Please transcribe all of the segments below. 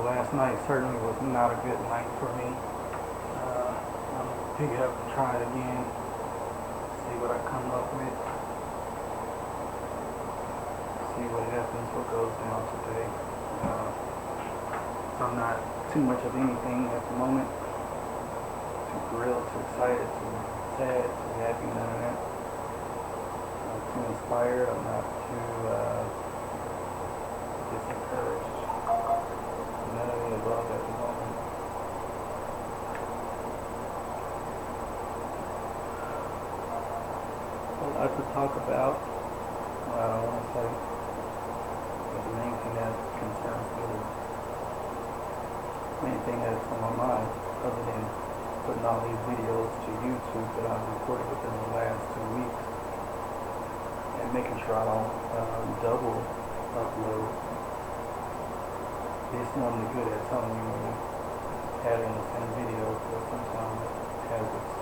last night certainly was not a good night for me. I'm gonna pick it up and try it again, see what I come up with, see what happens, what goes down today. So I'm not too much of anything at the moment. Too thrilled, too excited, too sad, too happy, none of that. I'm too inspired, I'm not too disencouraged. None of the above at the moment. A lot to talk about. I don't want to say, but the main thing that concerns me, the main thing that's on my mind, other than putting all these videos to YouTube that I've recorded within the last 2 weeks, and making sure I don't double upload. It's normally good at telling you when you have it in the same video, but sometimes it has its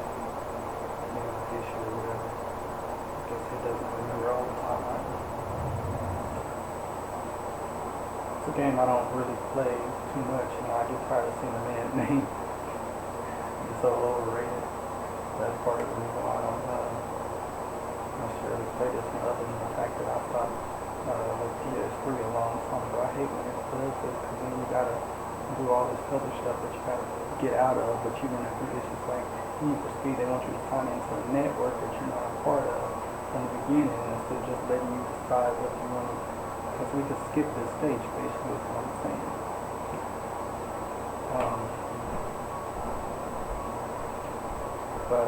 issue or whatever. I guess it doesn't remember all the time either. It's a game I don't really play too much, and I get tired of seeing the man's name. It's so overrated. That's part of the reason why I don't necessarily play this one, other than the fact that I stopped with PS3 a long time ago. I hate when it does this, because then you gotta do all this other stuff that you gotta get out of, but you don't have to. It's just like Need for Speed, they want you to sign into a network that you're not a part of from the beginning, instead of just letting you decide what you want to, because we could skip this stage, basically, is what I'm saying. But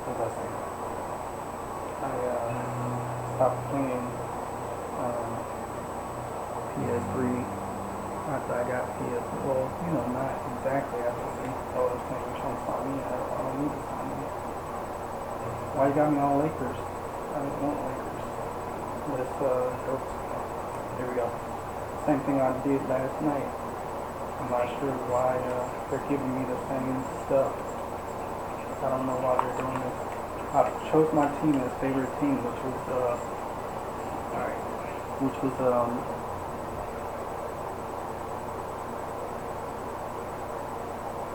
what was I saying? I stopped playing PS3 after I got PS4. Well, not exactly after I was saying you're trying to sign me in. I don't need to sign in. Why you got me on Lakers? I don't want Lakers. Let's go. Here we go. Same thing I did last night. I'm not sure why they're giving me the same stuff. I don't know why they're doing this. I chose my team as favorite team, which was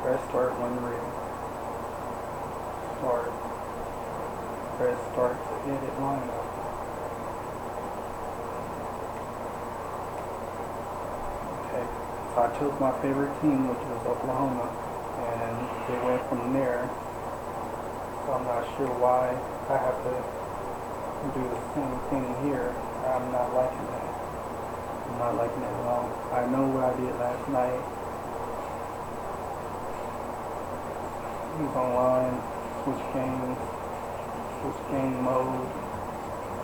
press start when ready. Start. Press start to edit lineup. Okay, so I chose my favorite team, which was Oklahoma, and they went from there. So I'm not sure why I have to do the same thing here. I'm not liking that. I'm not liking it at all. I know what I did last night. Use online, switch games, switch game mode,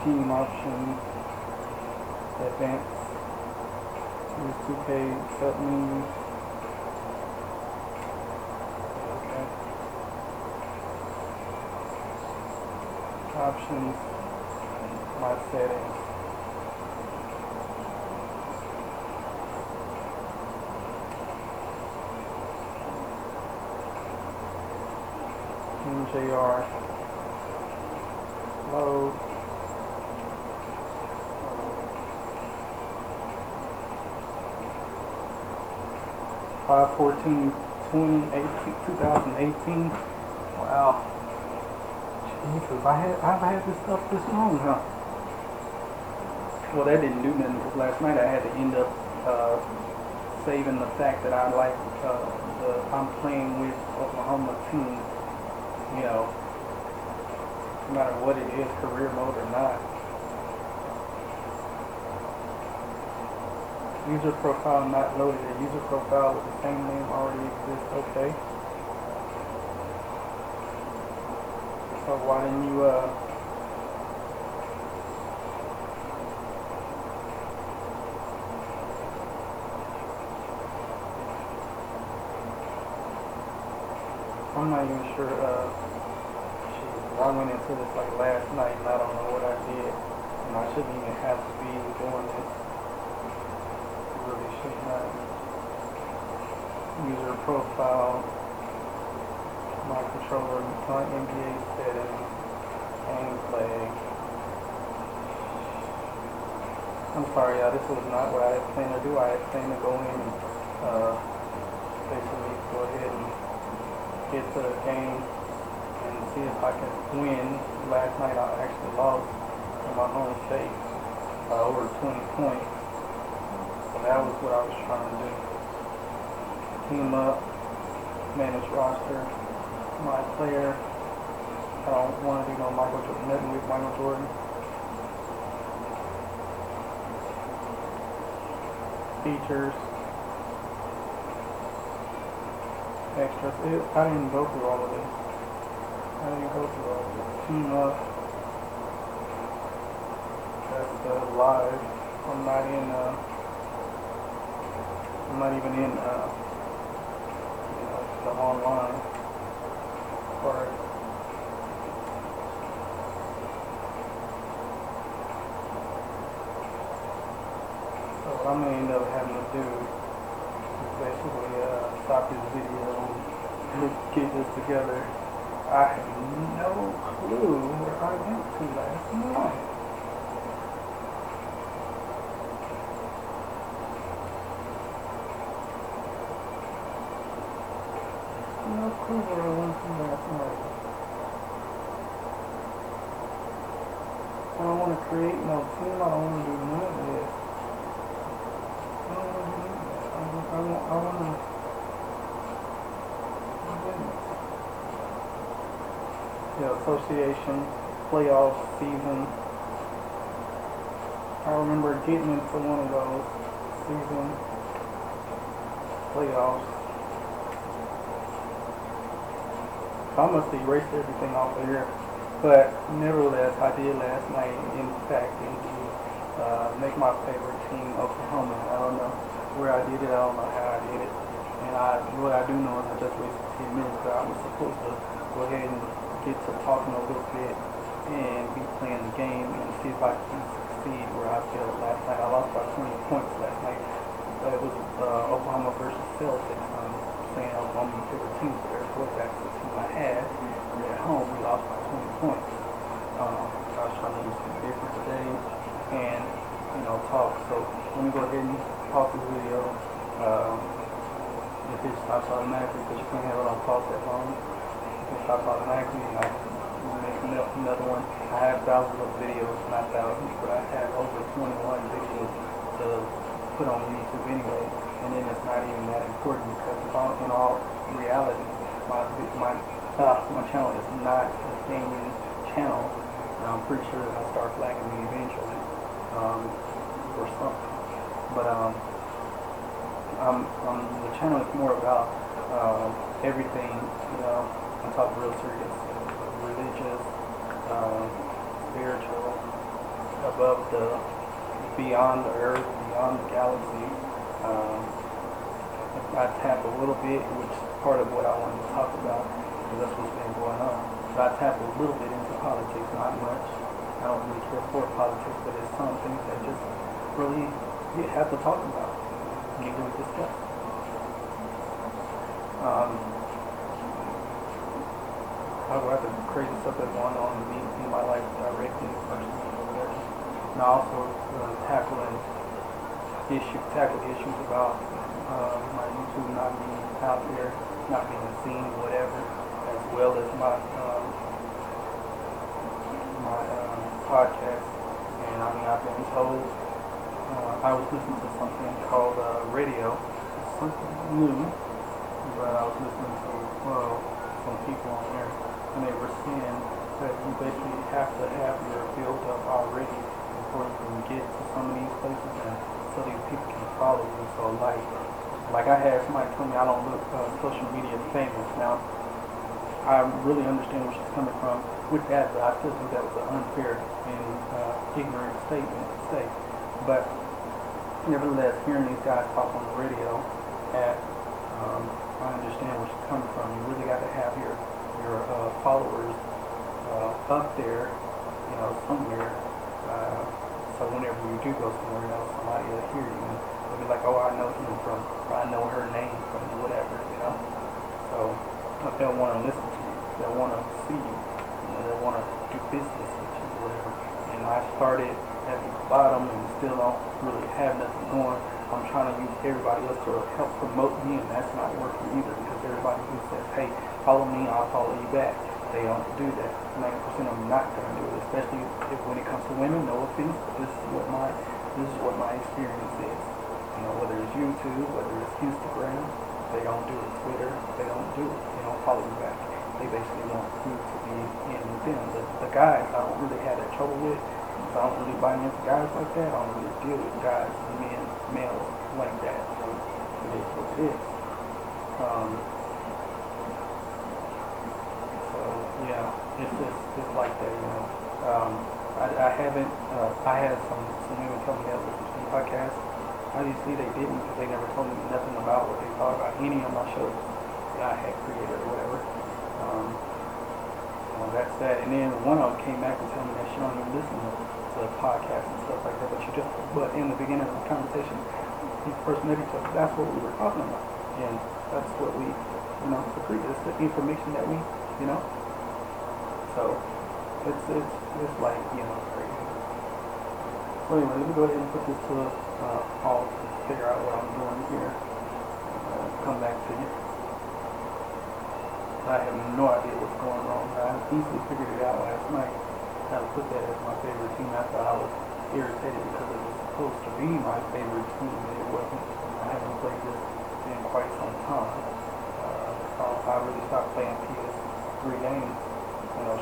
team options, advanced, use 2K, set menus. Okay. Options, my settings. MJR, load, 5/14/2018. Wow. Jesus, I've had this stuff this long, huh? Well, that didn't do nothing, because last night I had to end up saving the fact that I like I'm playing with Oklahoma team. No matter what it is, career mode or not. User profile not loaded. A user profile with the same name already exists. Okay. So why didn't you I'm not even sure I went into this like last night, and I don't know what I did, and I shouldn't even have to be doing this. Really should not. User profile, my controller, my NBA settings, gameplay. I'm sorry, this was not what I had planned to do. I had planned to go in and basically go ahead and get to the game and see if I could win. Last night I actually lost in my home state over 20 points. So that was what I was trying to do. Team up, manage roster, my player. I don't want to do no nothing with Michael Jordan. Features, extras. I didn't go through all of this. Team up. That's live. I'm not even in the online part. So what I'm gonna end up having to do is basically stop this video, get this together. I have no clue where I went to last night. No clue where I went to last night. I don't want to create no team. I don't want to do none of this. I don't want to do that. I want to. My goodness. Yeah, association, playoff season. I remember getting into one of those season playoffs. I must have erased everything off of here, but nevertheless, I did last night, in fact, make my favorite team, Oklahoma. I don't know where I did it, I don't know how I did it, and what I do know is I just wasted 10 minutes, but I was supposed to go ahead and get to talking a little bit and be playing the game and see if I can succeed where I failed last night. I lost by 20 points last night. It was Oklahoma versus Celtics. I'm saying Oklahoma my favorite team, so therefore that's the team I had. We're at home, we lost by 20 points. I was trying to do something different today and, talk. So let me go ahead and pause the video. If it stops automatically, because you can't have it on pause that long. If it stops automatically, and I make another one. I have thousands of videos, not thousands, but I have over 21 videos to put on YouTube anyway, and then it's not even that important because in all reality, my channel is not a gaming channel, and I'm pretty sure that I'll start flagging me eventually, or something. But the channel is more about everything, I talk real serious, religious, spiritual, above beyond the earth, beyond the galaxy. I tap a little bit, which is part of what I wanted to talk about, because that's what's been going on. But I tap a little bit into politics, not much. I don't really care for politics, but there's some things that just really you have to talk about, need to discuss. However, the crazy stuff that's going on in my life directly, personally, or whatever. And I also tackle issues about my YouTube not being out there, not being seen, whatever, as well as my podcast. And I've been told, I was listening to something called radio. It's something new, but I was listening to some people on there, and they were saying that you basically have to have your build up already before you can get to some of these places, and so these people can follow you. So like I had somebody tell me I don't look social media famous. Now I really understand where she's coming from with that, but I still think that was an unfair and ignorant statement to say. But nevertheless, hearing these guys talk on the radio, I understand where she's coming from. You really got to have your followers up there, somewhere. So whenever you do go somewhere else, somebody will hear you and they'll be like, oh, I know him from, or I know her name from whatever, So they'll want to listen to you. They'll want to see you. They'll want to do business with you, whatever. And I started at the bottom and still don't really have nothing going. I'm trying to use everybody else to help promote me, and that's not working either, because everybody who says, hey, follow me, I'll follow you back, they don't do that. 90% of them not going to do it, especially if when it comes to women. No offense, but this is what my experience is. You know, whether it's YouTube, whether it's Instagram, they don't do it. Twitter, they don't do it. They don't follow you back. They basically want you to be in with them. The guys I don't really have that trouble with, because I don't really buy into guys like that. I don't really deal with guys, males like that. So it is what it is. So yeah, it's like that, you know. I haven't. I had some women tell me that listen to the podcast. Obviously they didn't, because they never told me nothing about what they thought about any of my shows that I had created or whatever. That's that. And then one of them came back and told me that she don't even listen to the podcast and stuff like that. But in the beginning of the conversation, when we first met each other, that's what we were talking about, and that's what we, agreed. It's the information that we, So it's like, crazy. So anyway, let me go ahead and put this to pause to figure out what I'm doing here. Come back to you. I have no idea what's going on. I easily figured it out last night. How to put that as my favorite team after I was irritated because it was supposed to be my favorite team and it wasn't. I haven't played this in quite some time. I really stopped playing PS3 games,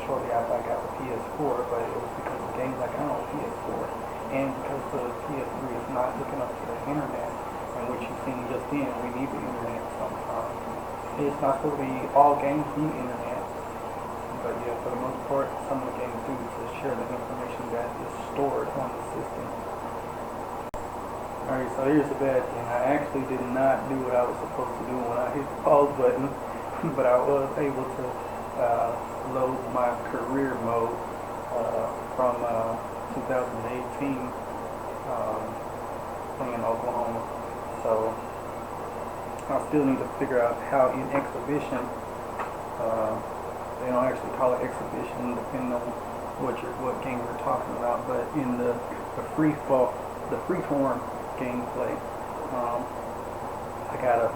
shortly after I got the PS4, but it was because of games I got on PS4 and because the PS3 is not hooking up to the internet, and what you've seen just then, we need the internet sometimes. It's not supposed to be all games need internet, but yeah, for the most part, some of the games do to share the information that is stored on the system. Alright, so here's the bad thing. I actually did not do what I was supposed to do when I hit the pause button, but I was able to load my career mode from 2018 playing Oklahoma. So I still need to figure out how in exhibition, they don't actually call it exhibition depending on what game we're talking about, but in the free-form gameplay, I gotta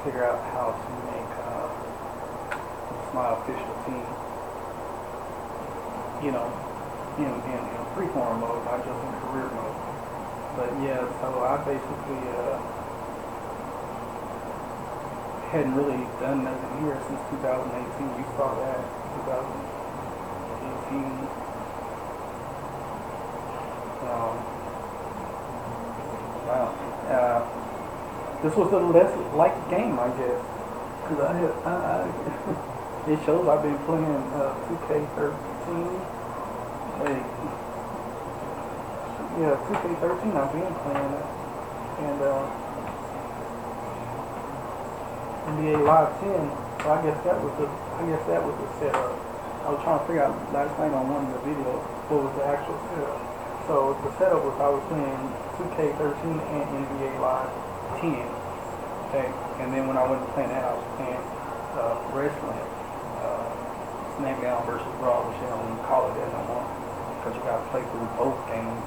figure out how to make my official team, in free-form mode, not just in career mode. But yeah, so I basically hadn't really done nothing here since 2018. You saw that, 2018. Wow. This was a less liked game, I guess, because it shows I've been playing 2K13. Hey, yeah, 2K13. I've been playing it, and NBA Live 10. So I guess that was the setup. I was trying to figure out last night on one of the videos what was the actual setup. So the setup was I was playing 2K13 and NBA Live 10. Okay, and then when I wasn't playing that, I was playing wrestling, SmackDown versus Raw, which they don't even call it that no more, because you gotta play through both games,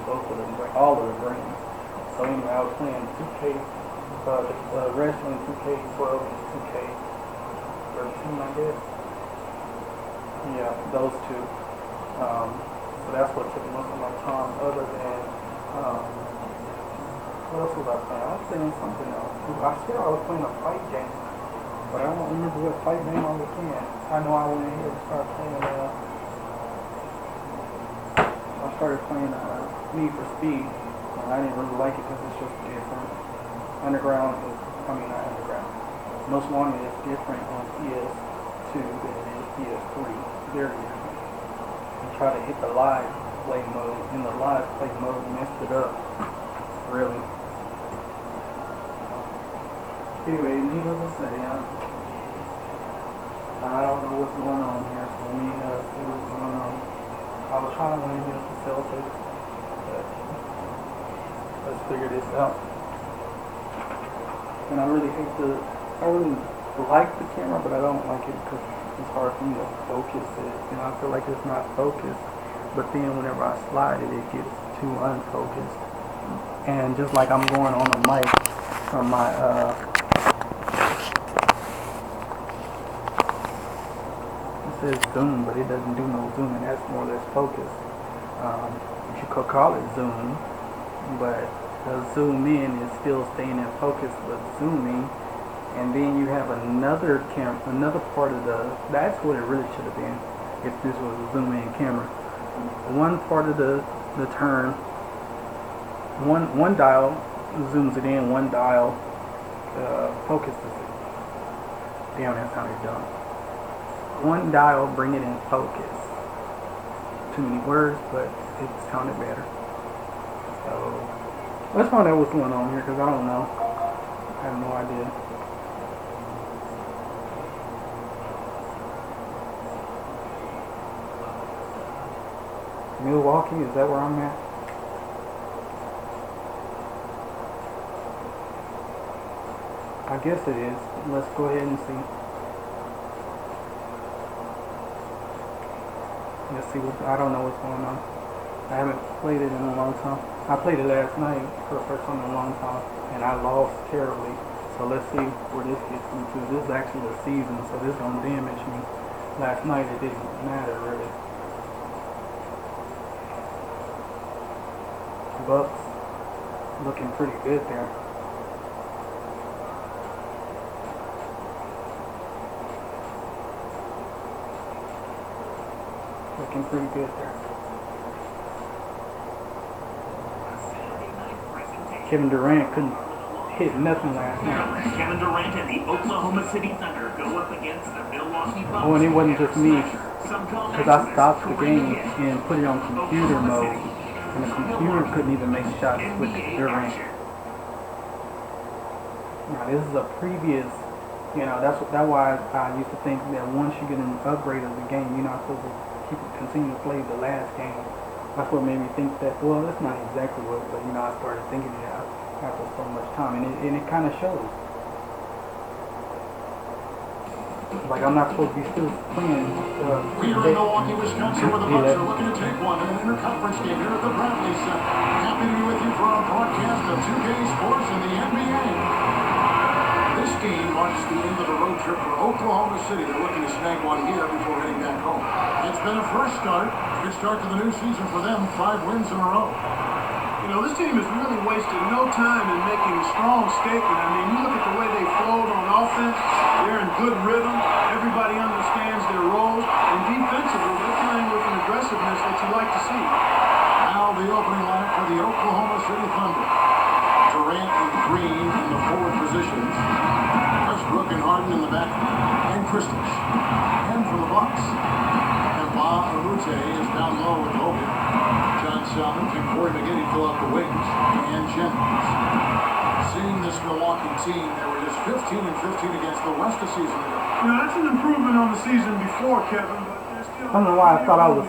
both of them, all of the rings. So anyway, I was playing 2K. Wrestling 2K12 and 2K13, I guess. Yeah, those two. So that's what took most of my time. Other than what else was I playing? I was playing something else. I swear I was playing a fight game, but I don't remember what fight game I was playing. I know I went ahead and started playing. I started playing Need for Speed, and I didn't really like it because it's just different. Not Underground. Most Wanted is different on PS2 than it is PS3. Very different. I tried to hit the live play mode. In the live play mode, messed it up. Really. Anyway, needless to say, I don't know what's going on here, so let me see what's going on. I was trying to win against the Celtics, but let's figure this out. And I really like the camera, but I don't like it because it's hard for me to focus it. I feel like it's not focused but then whenever I slide it, it gets too unfocused. And just like I'm going on the mic from my it says zoom, but it doesn't do no zoom, and that's more or less focus. You could call it zoom, but the zoom in is still staying in focus, but zooming. And then you have another part of that's what it really should have been if this was a zoom in camera. One part of the turn, one dial zooms it in, one dial focuses it. Damn, that sounded dumb. One dial bring it in focus. Too many words, but it sounded better. So let's find out what's going on here, because I don't know. I have no idea. Milwaukee, is that where I'm at? I guess it is. Let's go ahead and see. Let's see what, I don't know what's going on. I haven't played it in a long time. I played it last night for the first time in a long time, and I lost terribly. So let's see where this gets me to. This is actually the season, so this is going to damage me. Last night it didn't matter really. Bucks looking pretty good there. Looking pretty good there. Kevin Durant couldn't hit nothing last night. Kevin Durant and the Oklahoma City Thunder go up against the Milwaukee Bucks. Oh, and it wasn't just me, because I stopped the game and put it on computer mode, and the computer couldn't even make shots with Durant. Now this is a previous, that's why I used to think that once you get an upgrade of the game, you're not supposed to continue to play the last game. That's what made me think that. Well, that's not exactly what, but I started thinking it out after so much time, and it kind of shows. Like I'm not supposed to be still playing. We are in Milwaukee, Wisconsin, where the Bucks are looking to take one in an interconference game here at the Bradley Center. Happy to be with you for our broadcast of 2K Sports and the NBA. This game marks the end of a road trip for Oklahoma City. They're looking to snag one here before heading back home. It's been a fresh start. Good start to the new season for them. 5 wins in a row. This team has really wasted no time in making a strong statement. I mean, you look at the way they flowed on offense. They're in good rhythm. Everybody understands their roles. And defensively, they're playing with an aggressiveness that you like to see. Now the opening lineup for the Oklahoma City Thunder. Durant and Green in the forward positions. Westbrook and Harden in the back. And Kristaps. And for the Bucks. And Bob Arute is down low with Hogan. John Salmons and Corey McGinty fill out the wings. And Jennings. Seeing this Milwaukee team, they were just 15-15 against the West a season ago. That's an improvement on the season before, Kevin, but they're still... I don't know why I thought I was,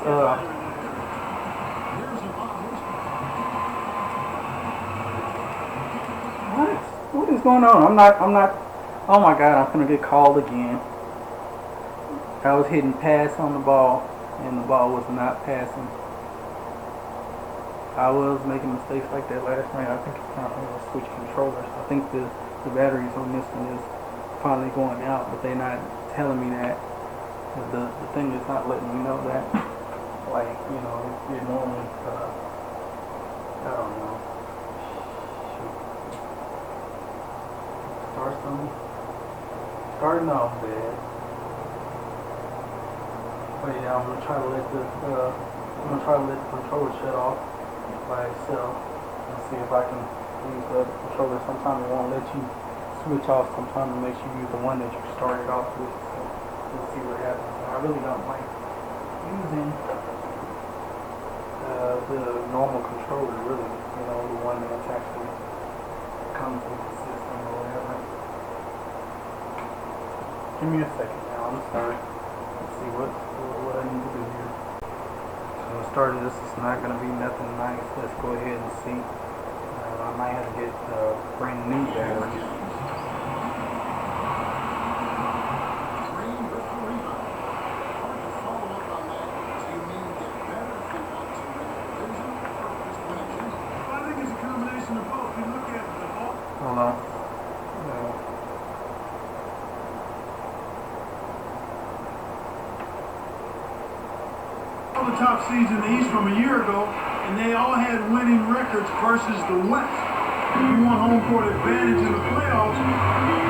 What is going on? I'm not, oh my God, I'm gonna get called again. I was hitting pass on the ball, and the ball was not passing. I was making mistakes like that last night. I think it's time for me to switch controllers. I think the batteries on this one is finally going out, but they're not telling me that. The thing is not letting me know that. Like, it normally, I don't know. Starting off bad. But yeah, I'm gonna try to let the controller shut off by itself and see if I can use the controller. Sometimes it won't let you switch off. Sometimes it makes you use the one that you started off with. So we'll see what happens. And I really don't like using the normal controller, really. The one that's actually comes with the system or whatever. Give me a second now, I'm sorry. Let's see what I need to do here. So the start of this is not going to be nothing nice. Let's go ahead and see. I might have to get a brand new battery. Hold on. The top seeds in the East from a year ago, and they all had winning records versus the West. If you want home court advantage in the playoffs,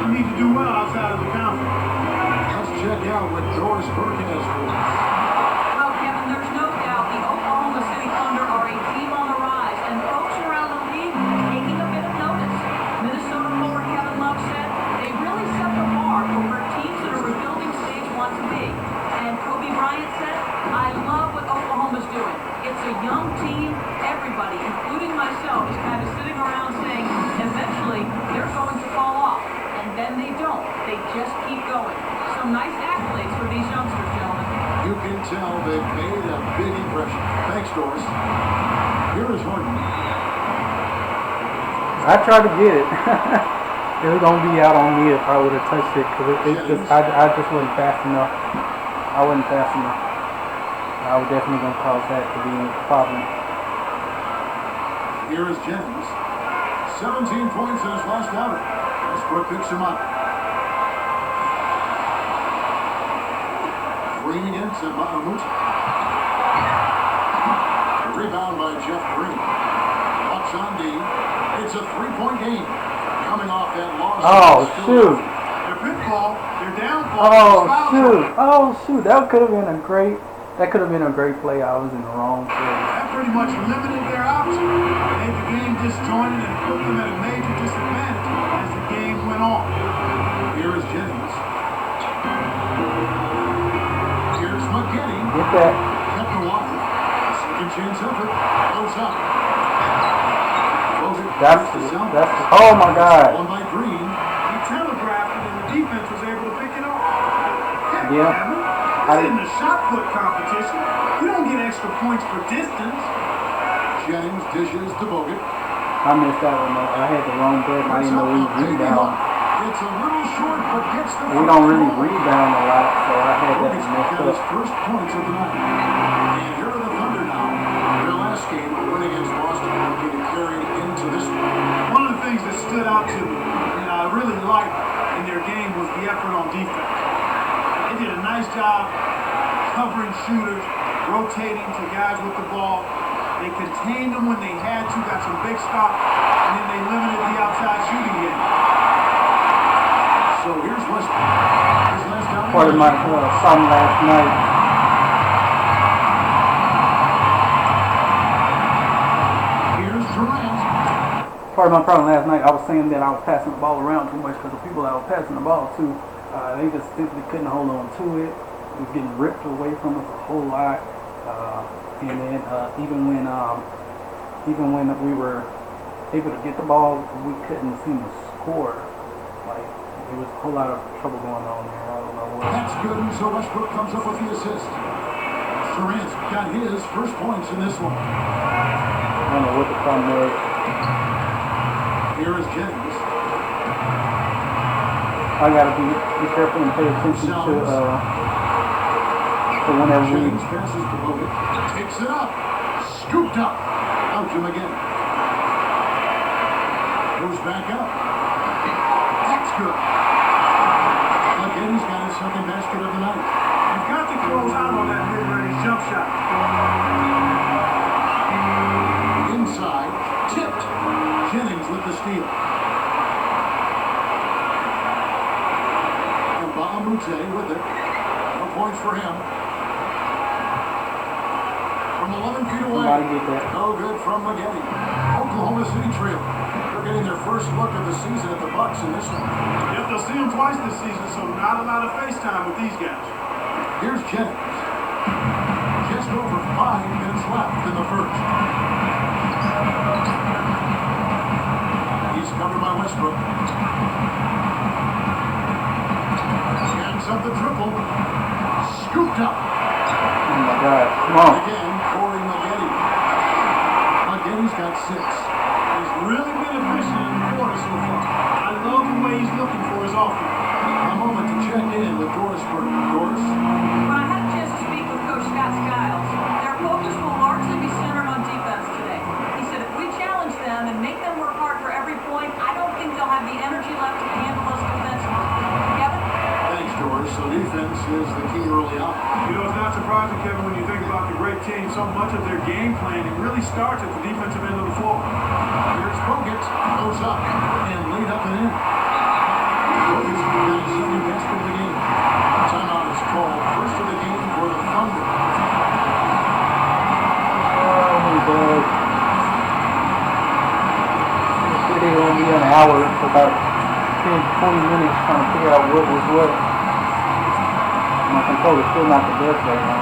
you need to do well outside of the conference. Let's check out what Doris Burke has for us. Well, Kevin, there's no doubt the Oklahoma City Thunder are a team on the rise, and folks around the league taking a bit of notice. Minnesota forward Kevin Love said they really set the bar for where teams in a rebuilding stage want to be. And Kobe Bryant said, I love what Oklahoma's doing. It's a young team. Everybody, including myself, is kind of sitting around saying, eventually, they're going to fall off. And then they don't. They just keep going. Some nice accolades for these youngsters, gentlemen. You can tell they've made a big impression. Thanks, Doris. Here is Harden. I tried to get it. It was gonna be out on me if I would have touched it, because I just wasn't fast enough. I wasn't fast enough. I was definitely gonna cause that to be a problem. Here is Jennings. 17 points in his last outing. Westbrook picks him up. Green against Mahmoud. Rebound by Jeff Green. Bucks on D. It's a three-point game. Coming off that loss. Oh, shoot. Their pitfall, their downfall. Oh shoot! That could have been a great play. I was in the wrong place. That pretty much limited their options. Made the game disjointed and put them at a major disadvantage as the game went on. Here is Jennings. Here's McKinney. Get that. Kept the water. Second chance effort. Goes up. Oh my God. One by Green. He telegraphed it and the defense was able to pick it up. Heck, Yeah. This isn't a shot put competition. You don't get extra points for distance. Jennings dishes to Bogut. I missed that one though. I had the wrong button. I didn't know we rebound. It's a little short, but gets the We don't really rebound a lot, so I had that Bogut's messed got his up. first points of the night. And here are the Thunder now. Their last game, a win against Boston, looking to carry into this one. One of the things that stood out to me and I really liked in their game was the effort on defense. They did a nice job covering shooters, rotating to guys with the ball. They contained them when they had to, got some big stops, and then they limited the outside shooting game. So here's Westbrook. His last down. Part of my song last night. Here's Durant. Part of my problem last night, I was saying that I was passing the ball around too much because the people I was passing the ball to, they just simply couldn't hold on to it. It was getting ripped away from us a whole lot. And then even when we were able to get the ball, we couldn't seem to score. Like, there was a whole lot of trouble going on there. I don't know what. That's good, and so Westbrook comes up with the assist. Durant's got his first points in this one. I don't know what the problem was. Here is Jennings. I gotta be careful and pay attention to whenever we. Jennings passes to Bogut. Takes it up. Scooped up. Out to McGinn. Goes back up. That's good. McGinn's got his second basket of the night. You've got to close out on that mid-range jump shot. Inside. Tipped. Jennings with the steal. And Bahamute with it. No points for him. From 11 feet away. Somebody get that. No good from McGinney. Oklahoma City trail. They're getting their first look of the season at the Bucks in this one. Yep, they'll see them twice this season, so not a lot of face time with these guys. Here's Jennings. Just over 5 minutes left in the first. He's covered by Westbrook. Jams up the triple. Scooped up. Oh my God! Come on. Again, Corey McGinney. McGinney's got 6. He's really been efficient in the quarter so far. I love the way he's looking for his offense. A moment to check in with Doris Burke. Doris? When I had a chance to speak with Coach Scott Skiles, their focus will largely be centered on defense today. He said if we challenge them and make them work hard for every point, I don't think they'll have is the key early on. You know, it's not surprising, Kevin, when you think about the great team, so much of their game planning really starts at the defensive end of the floor. Here's Bogut, goes up and laid up and in. Bogut's got his second basket of the game. Timeout is called. First of the game for the Thunder. Oh my God. This video will be an hour for about 10, 20 minutes trying to figure out what was what. My controller's still not the best right now.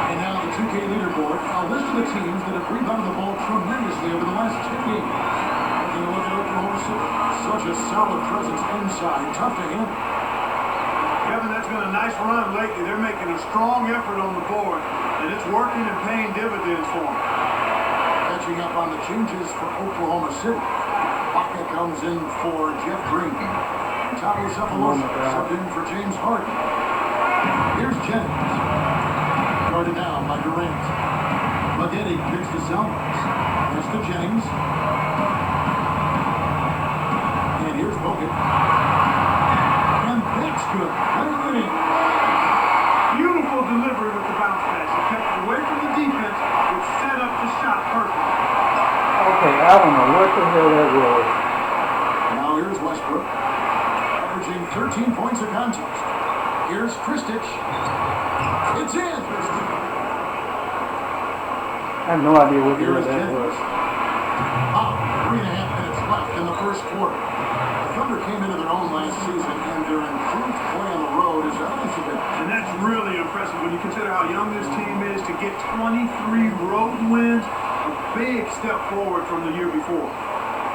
And now the 2K leaderboard. A list of the teams that have rebounded the ball tremendously over the last 10 games. Taking a look at Oklahoma City. Such a solid presence inside. Tough to handle. Kevin, that's been a nice run lately. They're making a strong effort on the board, and it's working and paying dividends for them. Catching up on the changes for Oklahoma City. Baca comes in for Jeff Green. Tabo Cephalosha subbed in for James Harden. Here's Jennings. Guarded down by Durant. Maggette kicks to Selmas. That's to Jennings. And here's Bogut. And that's good. Beautiful delivery with the bounce pass. He kept it away from the defense, which set up the shot perfect. Okay, I don't know what the hell that was. Now here's Westbrook. Averaging 13 points a contest. Here's Kristich. It's in. I have no idea what the Here hell is that Jennings. was. 3.5 minutes left in the first quarter. The Thunder came into their own last season, and their improved play on the road is evidence of it. And that's really impressive when you consider how young this team is. To get 23 road wins, a big step forward from the year before.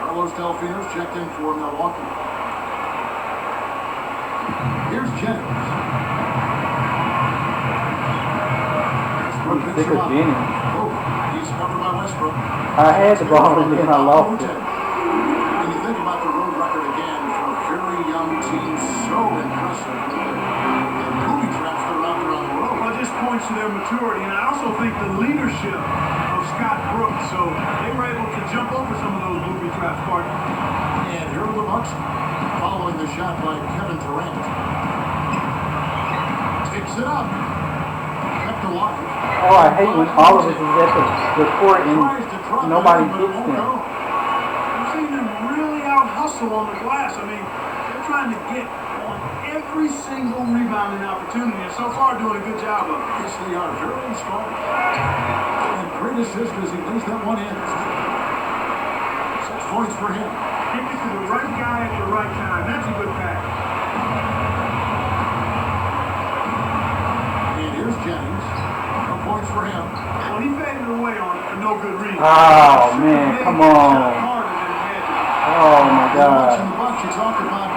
Carlos Delfino's checked in for Milwaukee. Here's Jennings. Westbrook picks Thick him of up. Jennings. Oh, he's covered by Westbrook. I had the ball and then I lost it. When you think about the road record again for a very young team, so impressive. The booby traps that are out there on the road. Well, it just points to their maturity, and I also think the leadership of Scott Brooks. So they were able to jump over some of those booby traps, partner. And here are the Bucks following the shot by Kevin Durant. Takes it up. Kept alive. Oh, I hate when all of us is at the court and nobody gets them. I've seen them really out hustle on the glass. I mean, they're trying to get on every single rebounding opportunity, and so far doing a good job of it. Yes, they are very strong. And great assist as he lays that one in. 6 points for him. Kick it to the right guy at the right time. That's a good pass. And here's Jennings. No points for him. Well, he faded away on it for no good reason. Oh, man, come on. Oh, my Watching God. the Bucks, you talk about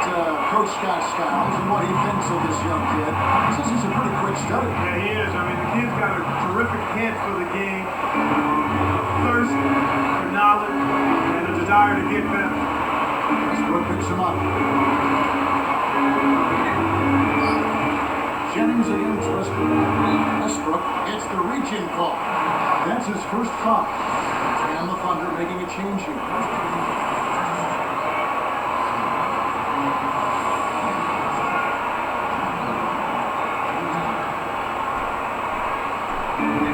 Coach Scott Skiles and what he thinks of this young kid. He says he's a pretty quick study. Yeah, he is. I mean, the kid's got a terrific head for the game, a thirst for knowledge, and a desire to get better. Westbrook picks him up. Jennings against Westbrook. Westbrook gets the reach-in call. That's his first foul. And the Thunder making a change here.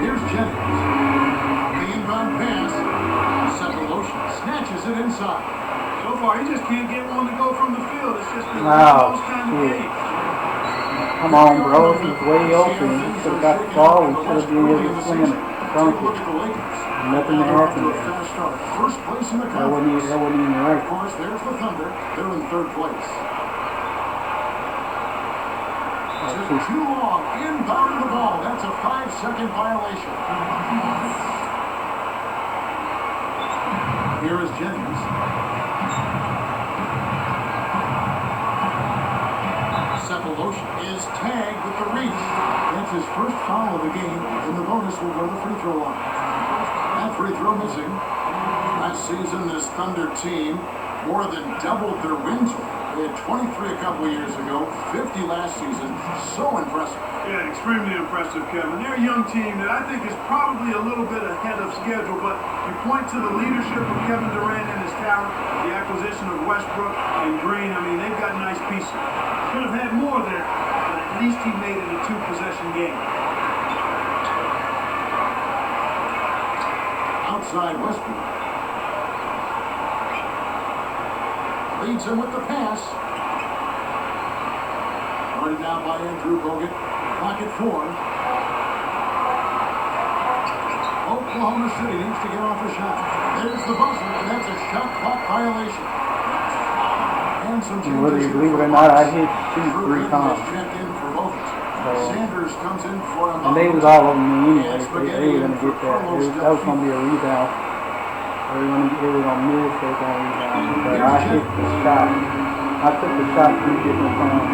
Here's Jennings. The inbound pass. Cephalosha snatches it inside. So far, he just can't get one to go from the field. It's just been Wow, those kind of shit. games. Come on, bro. He's way open. He should have got the ball. We should have been able to swing it. Dunk Look it. at the Lakers. Nothing to They're off happen to a there. fast start. First place in the That wasn't conference. even Of right. course, there's the Thunder. They're in third place. Took too long. Inbound the ball. That's a 5-second violation. Here is Jennings. Cephalosha is tagged with the reach. That's his first foul of the game, and the bonus will go to the free throw line. That free throw missing. Last season, this Thunder team more than doubled their win total. They had 23 a couple of years ago, 50 last season. So impressive. Yeah, extremely impressive, Kevin. They're a young team that I think is probably a little bit ahead of schedule, but you point to the leadership of Kevin Durant and his talent, the acquisition of Westbrook and Green. I mean, they've got nice pieces. Could have had more there, but at least he made it a two-possession game. Outside Westbrook. Leads him with the pass. Guarded now by Andrew Bogut. Clock at 4. Oklahoma City needs to get off a shot. There's the buzzer, and that's a shot clock violation. And some Whether you believe it or not, I hit shoot 3 times. Checked in for Bogut. Sanders comes in for him. And they was all over me anyway. They were going to get that. That was going to be a rebound. They were going to miss. They were going to rebound. But I hit the shot. I took the shot 3 different times.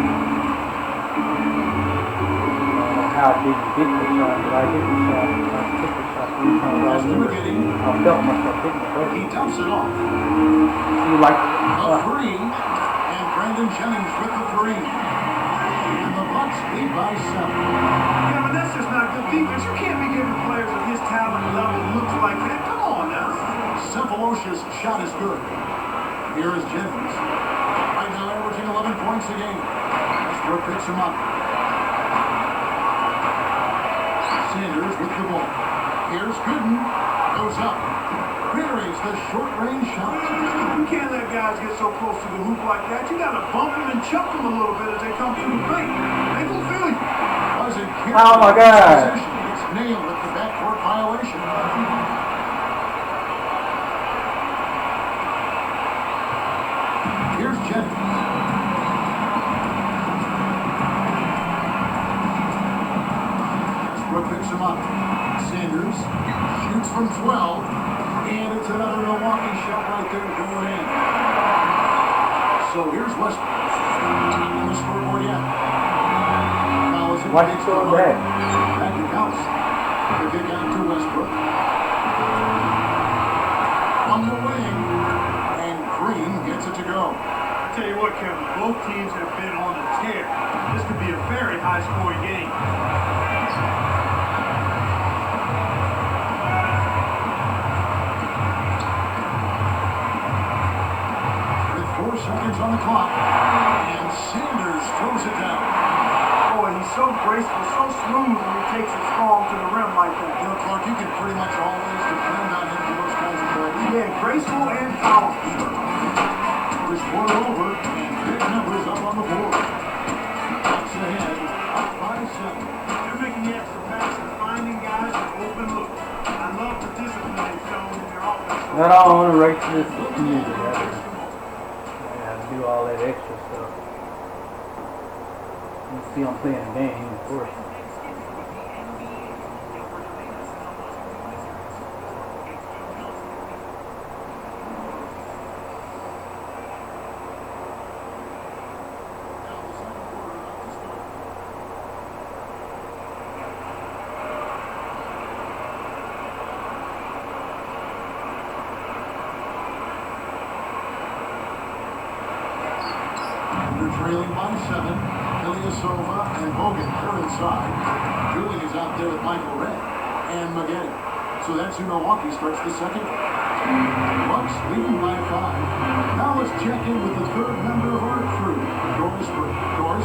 How big you hit the shot, but I hit the shot. I took the shot 3 times. I felt myself hitting the ball. He dumps it off. You like A 3, and Brandon Jennings with the 3. And the Bucks lead by 7. Yeah, but that's just not good defense. You can't be giving players of his talent level looks like that. Come on now. Cephalosha's shot is good. Here is Jennings. Right now averaging 11 points a game. Westbrook picks him up. Sanders with the ball. Here's Gooden. Goes up. Buries the short-range shot. You can't let guys get so close to the hoop like that. You got to bump them and chuck them a little bit as they come through the paint. They will feel you. Oh my God. It's nailed with the backcourt violation. Here's Jennings. Westbrook picks him up. Sanders shoots from 12, and it's another Milwaukee shot right there going in. So here's Westbrook. On the scoreboard yet. Why did you throw that? Back to House. The kick out to Westbrook. On the wing, and Green gets it to go. I tell you what, Kevin, both teams have been on a tear. This could be a very high-scoring game. With 4 seconds on the clock, and Sanders throws it down. Boy, he's so graceful, so smooth when he takes it strong to the rim like that. You know, Clark, you can pretty much always depend on him for those kinds of plays. Yeah, graceful and powerful. There's 4 over, and big numbers up on the board. Bucks ahead, up by 7. They're making the extra pass and finding guys with open looks. I love the discipline they've shown in their offense. I don't want to race this music. Yeah, do all that extra stuff. You see I'm playing a game, of course. They're trailing by 7. Ilyasova and Bogut are inside. Julie is out there with Michael Redd and Maggette. So that's who Milwaukee starts the second. Bucks leading by 5. Now let's check in with the third member of our crew, Doris Burke. Doris?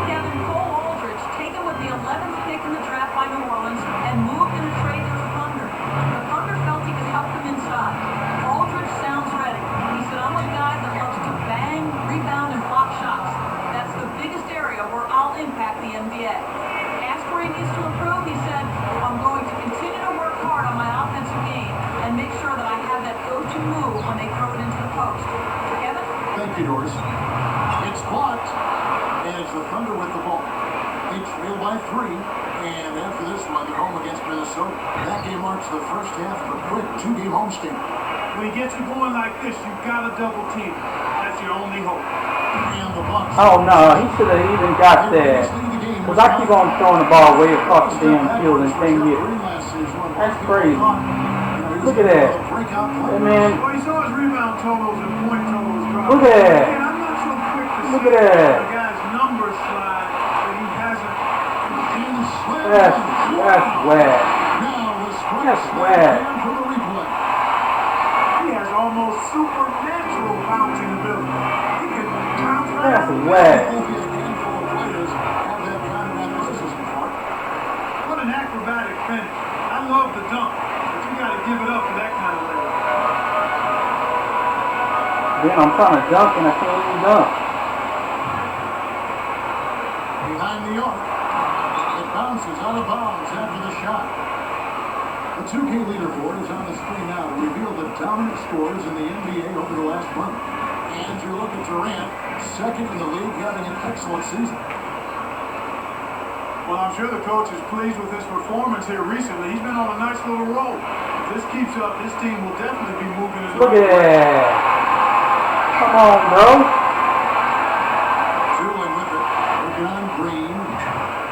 Kevin, Cole Aldridge, taken with the 11th pick in the draft by New Orleans and moved in a trade to the Thunder. The Thunder felt he could help them inside. Aldridge sounds ready. He said, I'm a guy that loves to bang, rebound, and block shots. That's the biggest area where I'll impact the NBA. Asked where he needs to improve, he said, I'm going to continue to work hard on my offensive game and make sure that I have that go-to move when they throw it into the post. Kevin? Thank you, Doris. It's blocked, and it's the Thunder with the ball. They trail by 3, and after this one, they're home against Minnesota. That game marks the first half of a quick 2-game homestand. When he gets you going like this, you've got to double team. That's your only hope. And the Bucks. Oh no, he should have even got that. Because I keep on throwing the ball way across the damn field and can't get it. That's crazy. Look at that. Hey, man. Well, you saw his rebound totals and point totals drop. Look at that. Man, I'm not so clear Look say at that. the guy's numbers slide that he hasn't. That's whack. Now the strike That's slap whack. down from the replay. He has almost supernatural bouncing ability. He can bounce right That's out. whack. Only a handful of players have that kind of athleticism, Clark. What an acrobatic finish. I love the dunk, but you got to give it up for that kind of layup. Then I'm trying to dunk and I can't even dunk. Behind the arc. It bounces out of bounds after the shot. The 2K leaderboard is on the screen now to reveal the dominant scores in the NBA over the last month. And you look at Durant, second in the league, having an excellent season. Well, I'm sure the coach is pleased with his performance here recently. He's been on a nice little roll. If this keeps up, this team will definitely be moving in the Look right at direction. that. Come on, bro. Julie with it. Working on Green.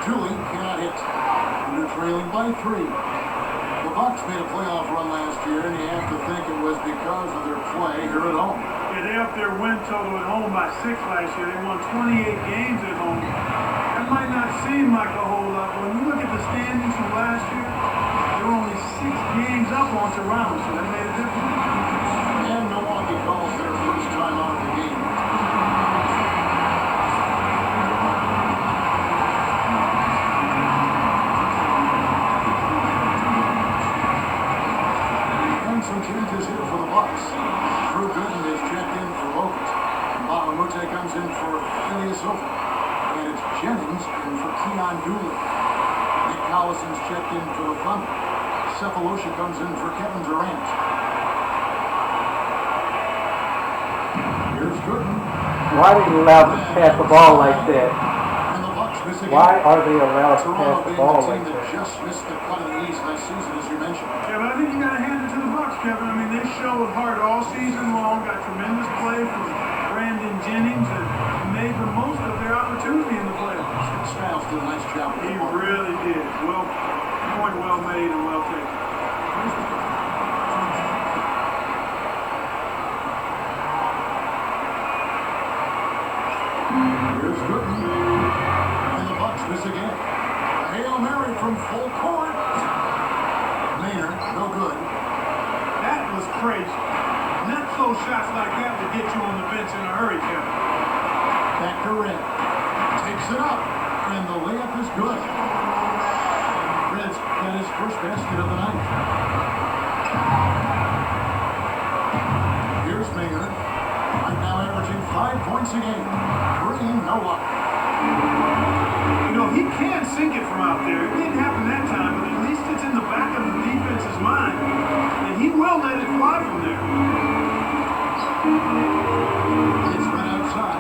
Julie cannot hit. Under trailing by 3. The Bucks made a playoff run last year, and you have to think it was because of their play here at home. Yeah, they upped their win total at home by 6 last year. They won 28 games at home. That might not seem like a whole lot, but when you look at the standings from last year, they were only 6 games up on Toronto, so that made a difference. And Milwaukee calls their first time out of the game. And some changes here for the Bucks. Drew Gooden is checked in for Bogut. Bahamute comes in for Ilyasova. And it's Jennings in for Keon Dooley. Nick Collison's checked in for the Thunder. Cephalosha comes in for Kevin Durant. Here's Gooden. Why are they allowed to pass the ball like that? And the Bucks miss again. Why are they allowed to Toronto pass the being ball the like team that that? just missed the cut in the East last season, as you mentioned. Yeah, but I think you got to hand it to the Bucks, Kevin. I mean, they showed hard all season long, got tremendous play from Brandon Jennings, and made the most of their opportunity in the playoffs. Styles did a nice job with He the ball. really did. Well, point well made and well taken. Here's Gooden. And the Bucks miss again. A Hail Mary from full court. Maynard, no good. That was crazy. Not those shots like that would get you on the bench in a hurry, Kevin. Back to Red. Takes it up. And the layup is good. Red's got his first basket of the night. Here's Maynard. Right now averaging 5 points a game. Green, no luck. You know, he can sink it from out there. It didn't happen that time, but at least it's in the back of the defense's mind. And he will let it fly from there. It's right outside.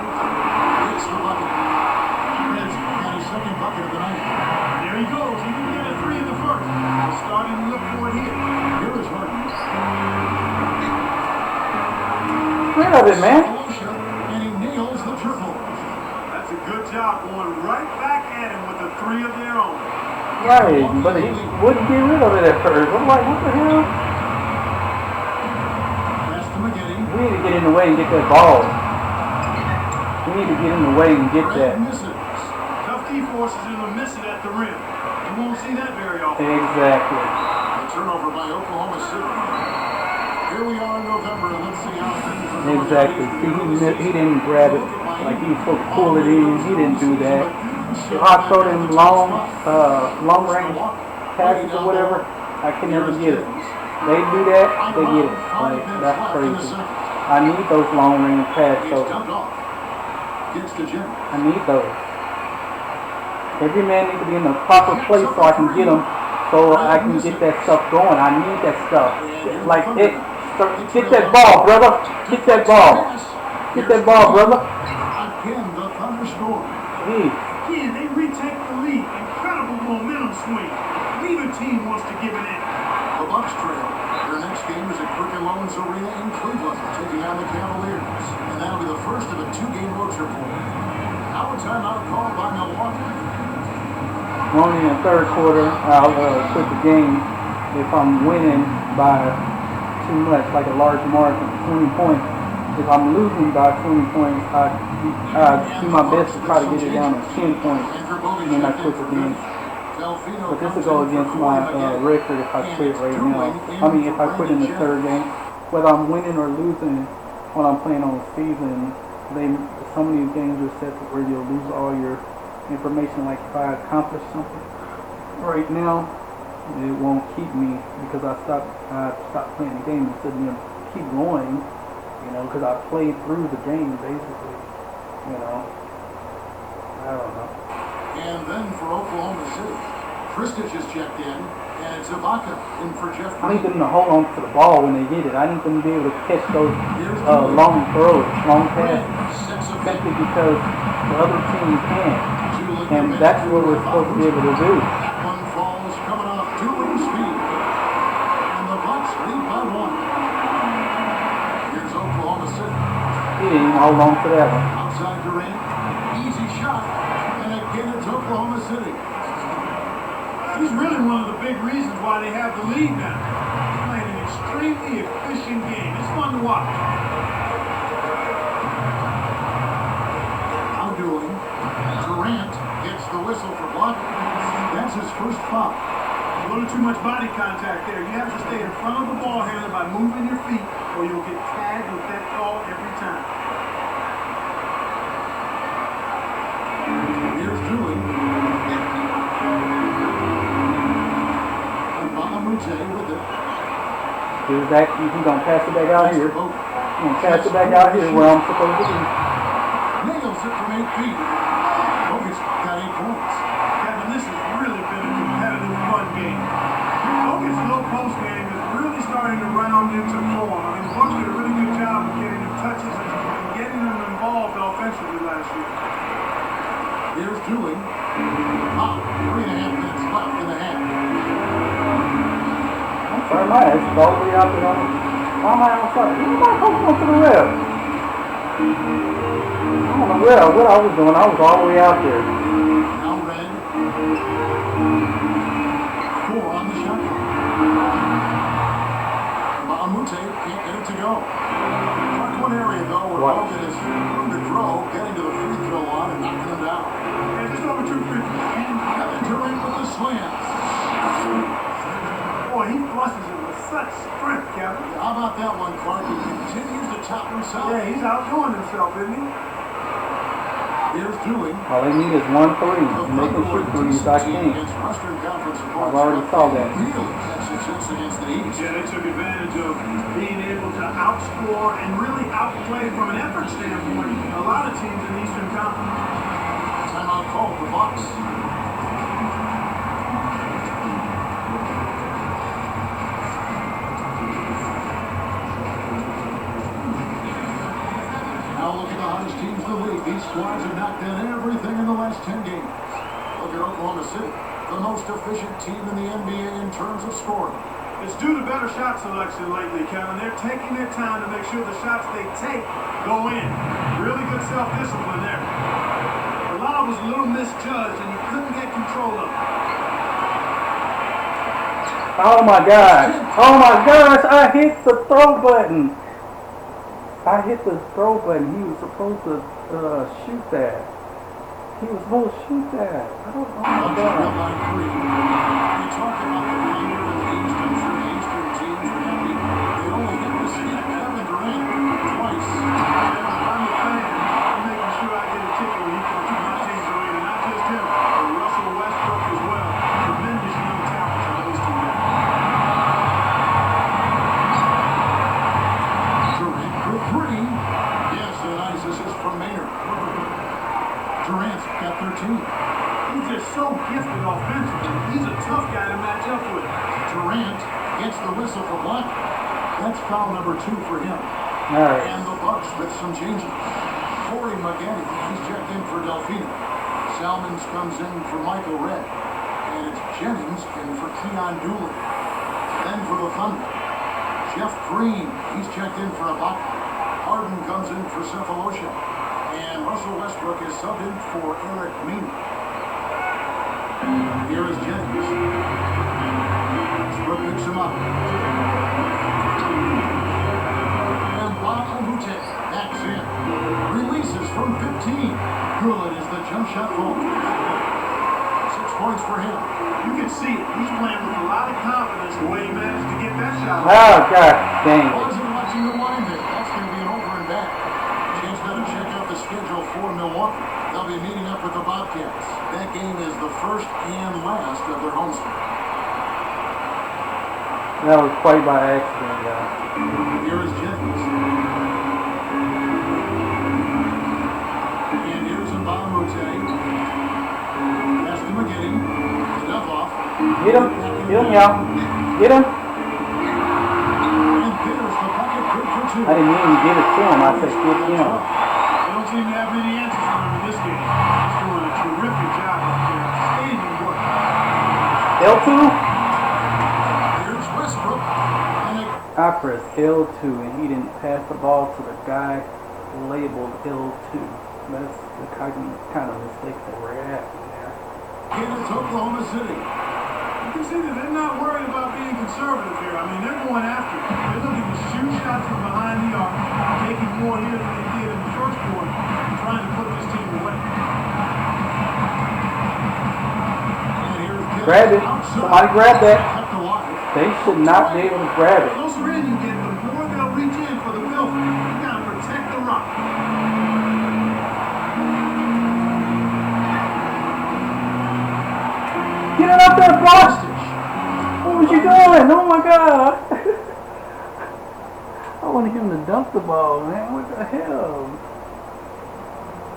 It's the bucket. Red's got his second bucket of the night. There he goes. He didn't get a 3 in the first. He's starting to look for it here. Here is Harden. Rid of it, man. And he nails the triple. That's a good job going right back at him with a 3 of their own. Right, but he wouldn't get rid of it at first. I'm like, what the hell? Pass to McGinney. We need to get in the way and get that ball. We need to get in the way and get Red that. misses. Tough D forces him to miss it at the rim. You won't see that very often. Exactly. A turnover by Oklahoma City. Here we are in November. Let's see how things are going. Exactly. See, he didn't grab it like he was supposed to pull it in. He didn't do that. If I throw them long range passes or whatever, I can never get it. They do that, they get it. Like, that's crazy. I need those long range passes. He's dumped off. Gets to Jim. I need those. Every man needs to be in the proper place so I can get them, so I can get that stuff going. I need that stuff. Like it. Get that ball, brother. Get that ball. Get that ball, brother. Again, the Thunder score. Jeez. Again, they retake the lead. Incredible momentum swing. Neither team wants to give it in. The Bucks trail. Their next game is at Quicken Loans Arena in Cleveland, taking on the Cavaliers. And that'll be the first of a 2-game road trip for them. Now a timeout called by Milwaukee. We're only in the third quarter. I'll quit the game if I'm winning by too much, like a large margin, 20 points. if I'm losing by 20 points, I do my best to try to get it down to 10 points, and then I quit the game. But this will go against my record if I quit right now. I mean, if I quit in the third game, whether I'm winning or losing when I'm playing on the season, some of these games are set to where you'll lose all your information. Like if I accomplish something right now, it won't keep me because I stopped playing the game instead of me keep going, because I played through the game basically, I don't know. And then for Oklahoma City, Kristich is checked in, and it's Ibaka in for Jeff I need Green. them to hold on to the ball when they get it. I need them to be able to catch those long throws, long passes, simply because the other team can't. And that's what we're supposed to be able to do. That one falls coming off Dooley's feet. And the Bucks lead by 1. Here's Oklahoma City. He didn't hold on to that one. Outside Durant. Easy shot. And again it's Oklahoma City. He's really one of the big reasons why they have the lead now. He's playing an extremely efficient game. It's fun to watch. Now Dooley. Durant gets the whistle for blocking. That's his first foul. A little too much body contact there. You have to stay in front of the ball handler by moving your feet, or you'll get tagged with that call every time. Here's Dooley. And Bahamute with it. He's going to pass it back out here. He's going to pass it back out here where I'm supposed to be. Nails it from 8 feet. Bogus got 8 points. Kevin, this has really been a competitive, fun game. Bogus low post game is really starting to round into form. I mean, the Bucks did a really good job of getting them touches and getting them involved offensively last year. Here's Dooley. 3.5 minutes left in the half. I'm sorry, my ass is all the way out there on the... Why am I outside? Why am I holding on to the ref? I don't know what I was doing. I was all the way out there. Now Red. 4 on the shot clock. Bahamute can't get it to go. Mark one area though where Logan has room to grow, getting to the free throw line and knocking him down. And just over 2 free throws. Kevin Durant with the slam. Boy, he flushes it with such strength, Kevin. How about that one, Clark? He continues to top himself. Yeah, he's outdoing himself, isn't he? Here's Dooley. All they need is 1 3. And they can shoot threes. I can't. Against Western Conference I've already saw that. Really had success against the East. Yeah, they took advantage of being able to outscore and really outplay from an effort standpoint a lot of teams in the Eastern Conference. Timeout call for Bucks. Now look at the hottest teams in the league. These squads have knocked down everything in the last 10 games. Look at Oklahoma City, the most efficient team in the NBA in terms of scoring. It's due to better shot selection lately, Kevin. They're taking their time to make sure the shots they take go in. Really good self-discipline there. The lob was a little misjudged, and you couldn't get control of it. Oh my gosh. Oh my gosh. I hit the throw button. I hit the throw button. He was supposed to shoot that. He was supposed to shoot that. I don't know. Oh my God. You talk about the leader in the East. I'm sure the Eastern teams are happy. They only get to see Kevin Durant twice. I'm a fan. I'm making sure I get a ticket when he comes to my team's arena. Not just him, but Russell Westbrook as well. Tremendous young talent on those two guys. Durant for 3. Yes, a nice assist from Maynard. Durant's got 13. He's just so gifted offensively. He's a tough guy to match up with. Durant gets the whistle for block. That's foul number 2 for him. All right. And the Bucks with some changes. Corey Maggette, he's checked in for Delfino. Salmons comes in for Michael Redd. And it's Jennings in for Keon Dooley. Then for the Thunder, Jeff Green, he's checked in for Ibaka. Harden comes in for Cephalosha. And Russell Westbrook is subbed in for Eric Meany. Here is Jennings. Westbrook picks him up. And Bahamute One shot goal. 6 points for him. You can see it. He's playing with a lot of confidence the way he managed to get that shot. Oh, God dang it. Wasn't watching the wind there. That's going to be an over and back. James got to check out the schedule for Milwaukee. They'll be meeting up with the Bobcats. That game is the first and last of their homestand. That was quite by accident, guys. Here is Jennings. And here's Mbamute. Pass to McGinney. Stuff off. Get him, y'all. Get him. And there's the bucket, good for 2. I didn't even give it to him. I said, get him. They don't seem to have many answers for him in this game. He's doing a terrific job up there. Outstanding work. L2? Here's Westbrook. And they I pressed L2 and he didn't pass the ball to the guy labeled L2. That's the kind of mistake that we're at there. get it to Oklahoma City. You can see that they're not worried about being conservative here. I mean, they're going after it. They're looking to shoot shots from behind the arc, taking more here than they did in the first quarter, and trying to put this team away. And here's Gibbs Grab it. outside. Somebody grab that. Kept alive. They should not be able to grab The it. closer in you get, the more they'll reach in for the pilfer. You got to protect the rock. Get it up there, Fox! What was you doing? Oh my God! I wanted him to dunk the ball, man. What the hell?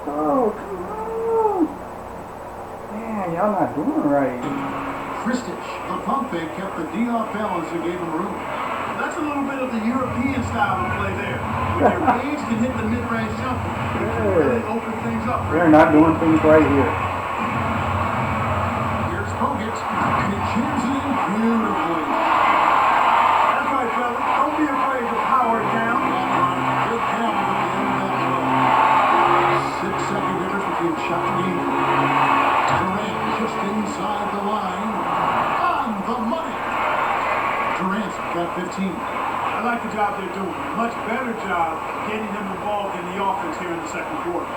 Oh, come on! Man, y'all not doing right. Kristich, the pump fake kept the D off balance and gave him room. That's a little bit of the European style of play there. When your bigs can hit the mid-range jumper, it can really open things up. They're not doing things right here. Here's Bogut, and he jams it in beautifully. That's right, fella. Don't be afraid to power it down. Good count at the end of that play. 6-second difference between shot and game. Durant just inside the line. On the money. Durant's got 15. I like the job they're doing. A much better job getting him involved in the offense here in the second quarter.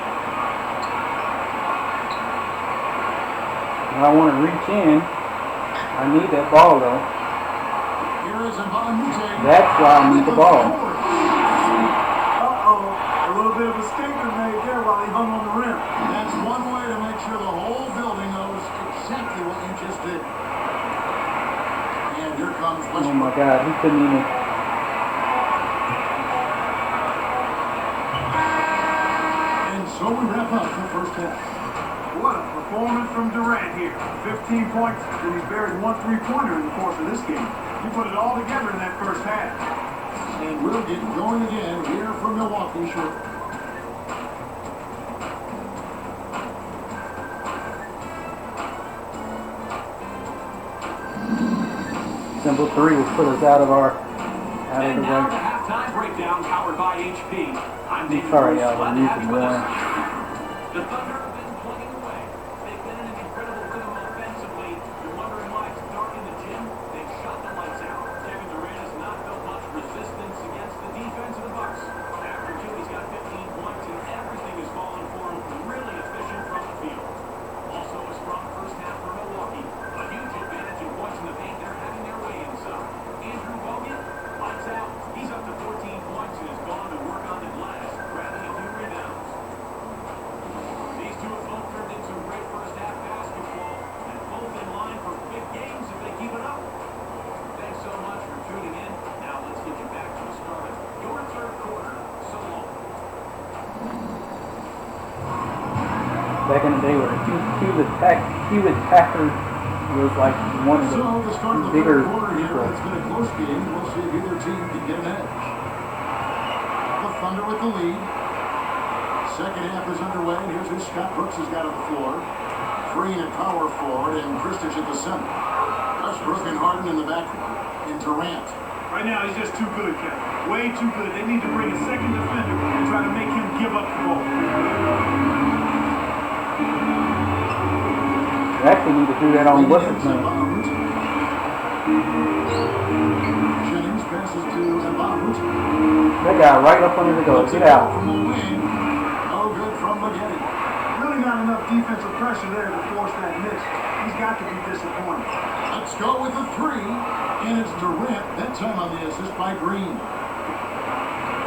When I want to reach in, I need that ball though. Here is Mbamute. That's why I need the ball. Uh-oh. A little bit of a statement made there while he hung on the rim. That's one way to make sure the whole building knows exactly what you just did. And here comes Oh Westbrook. my God, he couldn't even. And so we wrap up the first half. What a performance from Durant here. 15 points, and he's buried 1 3-pointer in the course of this game. He put it all together in that first half. And we'll get going again here from Milwaukee shortly. Simple three will put us out of our And the now way. the halftime breakdown powered by HP. I'm David Sorry, Bruce. y'all, Glad the to have music you with going. us. The Thunder have been plugging away. They've been in an incredible rhythm offensively. You're wondering why it's dark in the gym? They've shot the lights out. Kevin Durant has not built much resistance against the defense of the Bucks. After two, he's got 15 points, and everything is falling for him. Really efficient from the field. Also a strong first half for Milwaukee. A huge advantage in points in the paint. They're having their way inside. Andrew Bogut, lights out. He's up to 14 points and has gone to work on the glass, grabbing a few rebounds. These two have both turned in some great first half basketball, and both in line for big games if they keep it up. Thanks so much for tuning in. Now let's get you back to the start of your third quarter. So long. Back in the day where Hewlett Packard was like one of So the start of the the bigger third quarter here, people. it's been a close game. We'll see if either team can get an edge. The Thunder with the lead. Second half is underway, and here's who Scott Brooks has got on the floor. Green at power forward, and Kristich at the center. Westbrook and Harden in the backcourt. And Durant. Right now, he's just too good, Kevin. Way too good. They need to bring a second defender and try to make him give up the ball. They actually need to do that on what's his name. Jennings passes to Mbamute. That guy right up under the goal. Get out. From the wing. No good from McGinney. Really really not enough defensive pressure there to force that miss. He's got to be disappointed. Let's go with the three, and it's Durant, that time on the assist by Green.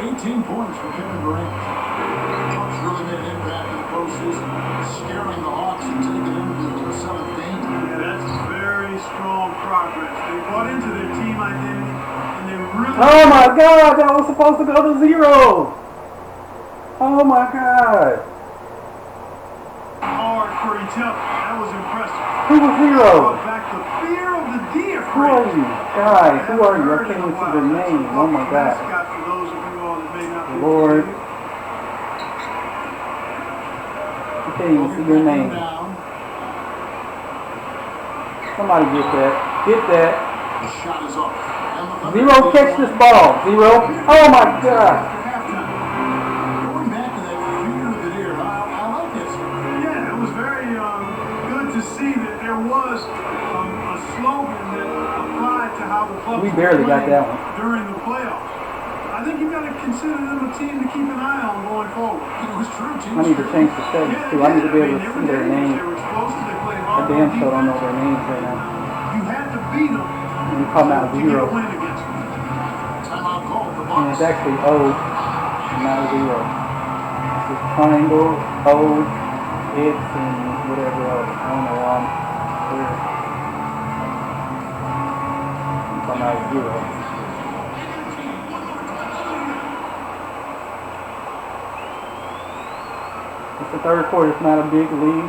18 points for Kevin Durant. Hawks really made an impact in the postseason, scaring the Hawks and taking them to the 7th game. Yeah, that's very strong progress. They bought into their team identity, and they really... Oh my God, that was supposed to go to 0. Oh my God. Hard for each other. That was impressive. Who was 0? Brought back the fear of the deer. Who are you? Guys, who are you? I can't even see their name. Oh my God. Mascot for those of you all that may not be Lord. familiar. I can't even see your name. Somebody get that. Get that. The shot is off. And the 0, catch this ball. 0. Oh my God. Going back to that fear of the deer, I like this. Yeah, it was very good to see that there was a slogan that applied to how the Bucks We barely got that one. during the playoffs. I think you got to consider them a team to keep an eye on going forward. It was true, team. I need to change the settings too. I need to be able to see their names. They were explosive. They played I hard. damn sure don't know their names right now. You had to beat them You come out to get a 0. win against them. Timeout call for And it's Bucks. actually O, not 0. It's just triangle, O, X, and whatever else. I don't know why I'm weird. You come out 0. It's the third quarter. It's not a big lead.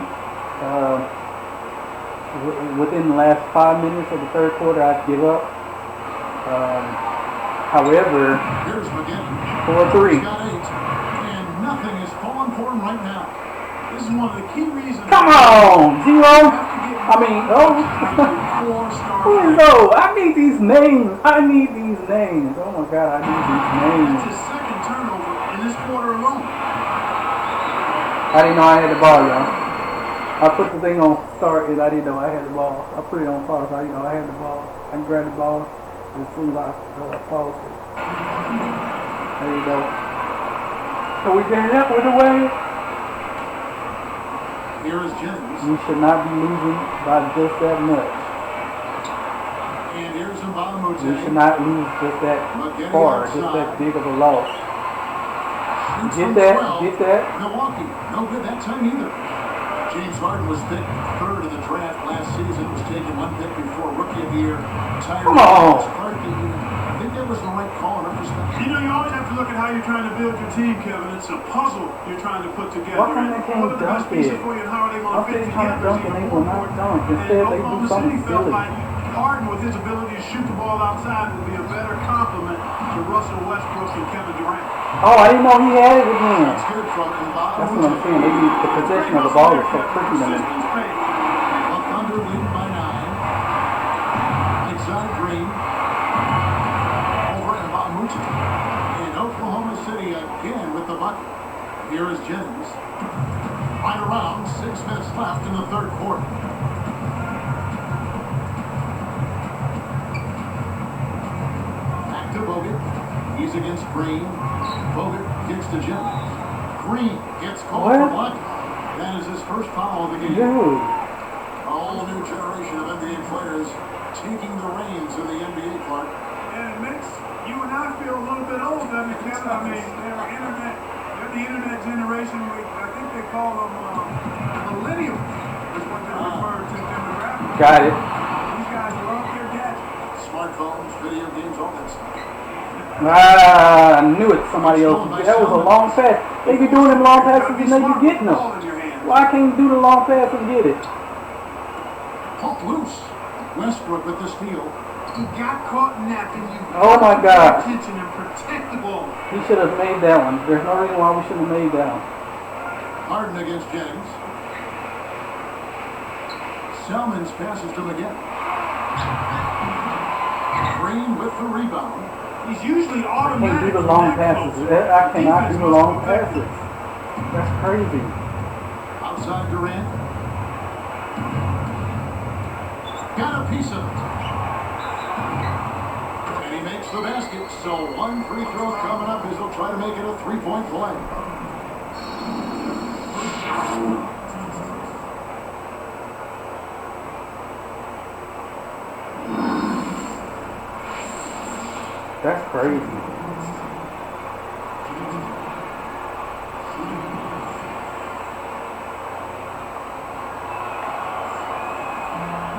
Within the last 5 minutes of the third quarter, I'd give up. However, Here's McGinn. 4-3. He's got 8, and nothing is falling for him right now. This is one of the key reasons. Come on, 0. You have to get I mean, oh. four-star Who is O? I need these names. I need these names. Oh my God, I need these That's names. his second turnover in this quarter alone. I didn't know I had the ball, y'all. I put the thing on start and I didn't know I had the ball. I put it on pause. I didn't know I had the ball. I can grab the ball as soon as I pause it. There you go. So we getting that one away. Here is Jennings. We should not be losing by just that much. And here's We Mbamute. should not lose just that far, just that big of a loss. Shoots Get from that, 12. get that. Milwaukee, no good that time either. James Harden was picked 3rd in the draft last season. Was taken 1 pick before Rookie of the Year. Come on. I think that was the right call in retrospect. You know, you always have to look at how you're trying to build your team, Kevin. It's a puzzle you're trying to put together. Why come they can't What are the best dunk pieces it? for you and how are they going I'm to fit sitting trying to together? dunk and they will not dunk. Instead, they do Oklahoma something City felt silly. like Harden, with his ability to shoot the ball outside, would be a better complement to Russell Westbrook and Kevin Durant. Oh, I didn't know he had it again. That's good from Mbamute. That's what I'm saying. They need the possession of the ball is so tricky to me. The Thunder lead by 9. Inside Green. Over Mbamute. And Oklahoma City again with the bucket. Here is Jennings. Right around 6 minutes left in the third quarter. Back to Bogut. He's against Green. Bogut gets to Jennings. Green gets called for What? blocking. That is his first foul of the game. Dude. A whole new generation of NBA players taking the reins in the NBA, Clark. And it makes you and I feel a little bit old, doesn't it, Kevin? I mean, they're the internet generation. I think they call them millennials, is what they're referred to demographically. Got it. These guys are off their gadgets. Smartphones, video games, all that stuff. Ah, I knew it. Somebody else. That was a long pass. They be doing them long passes and they be getting them. Ball in your hand. Why can't you do the long pass and get it? Puck loose. Westbrook with the steal. He got caught napping. You Oh my God. pay attention and protect the ball. He should have made that one. There's no reason why we shouldn't have made that one. Harden against Jennings. Selmans passes to McGinn. Green with the rebound. He's usually I automatic. can't do the long passes. I cannot do the long passes. That's crazy. Outside Durant. Got a piece of it. And he makes the basket. So 1 free throw coming up as he'll try to make it a 3-point play. That's crazy.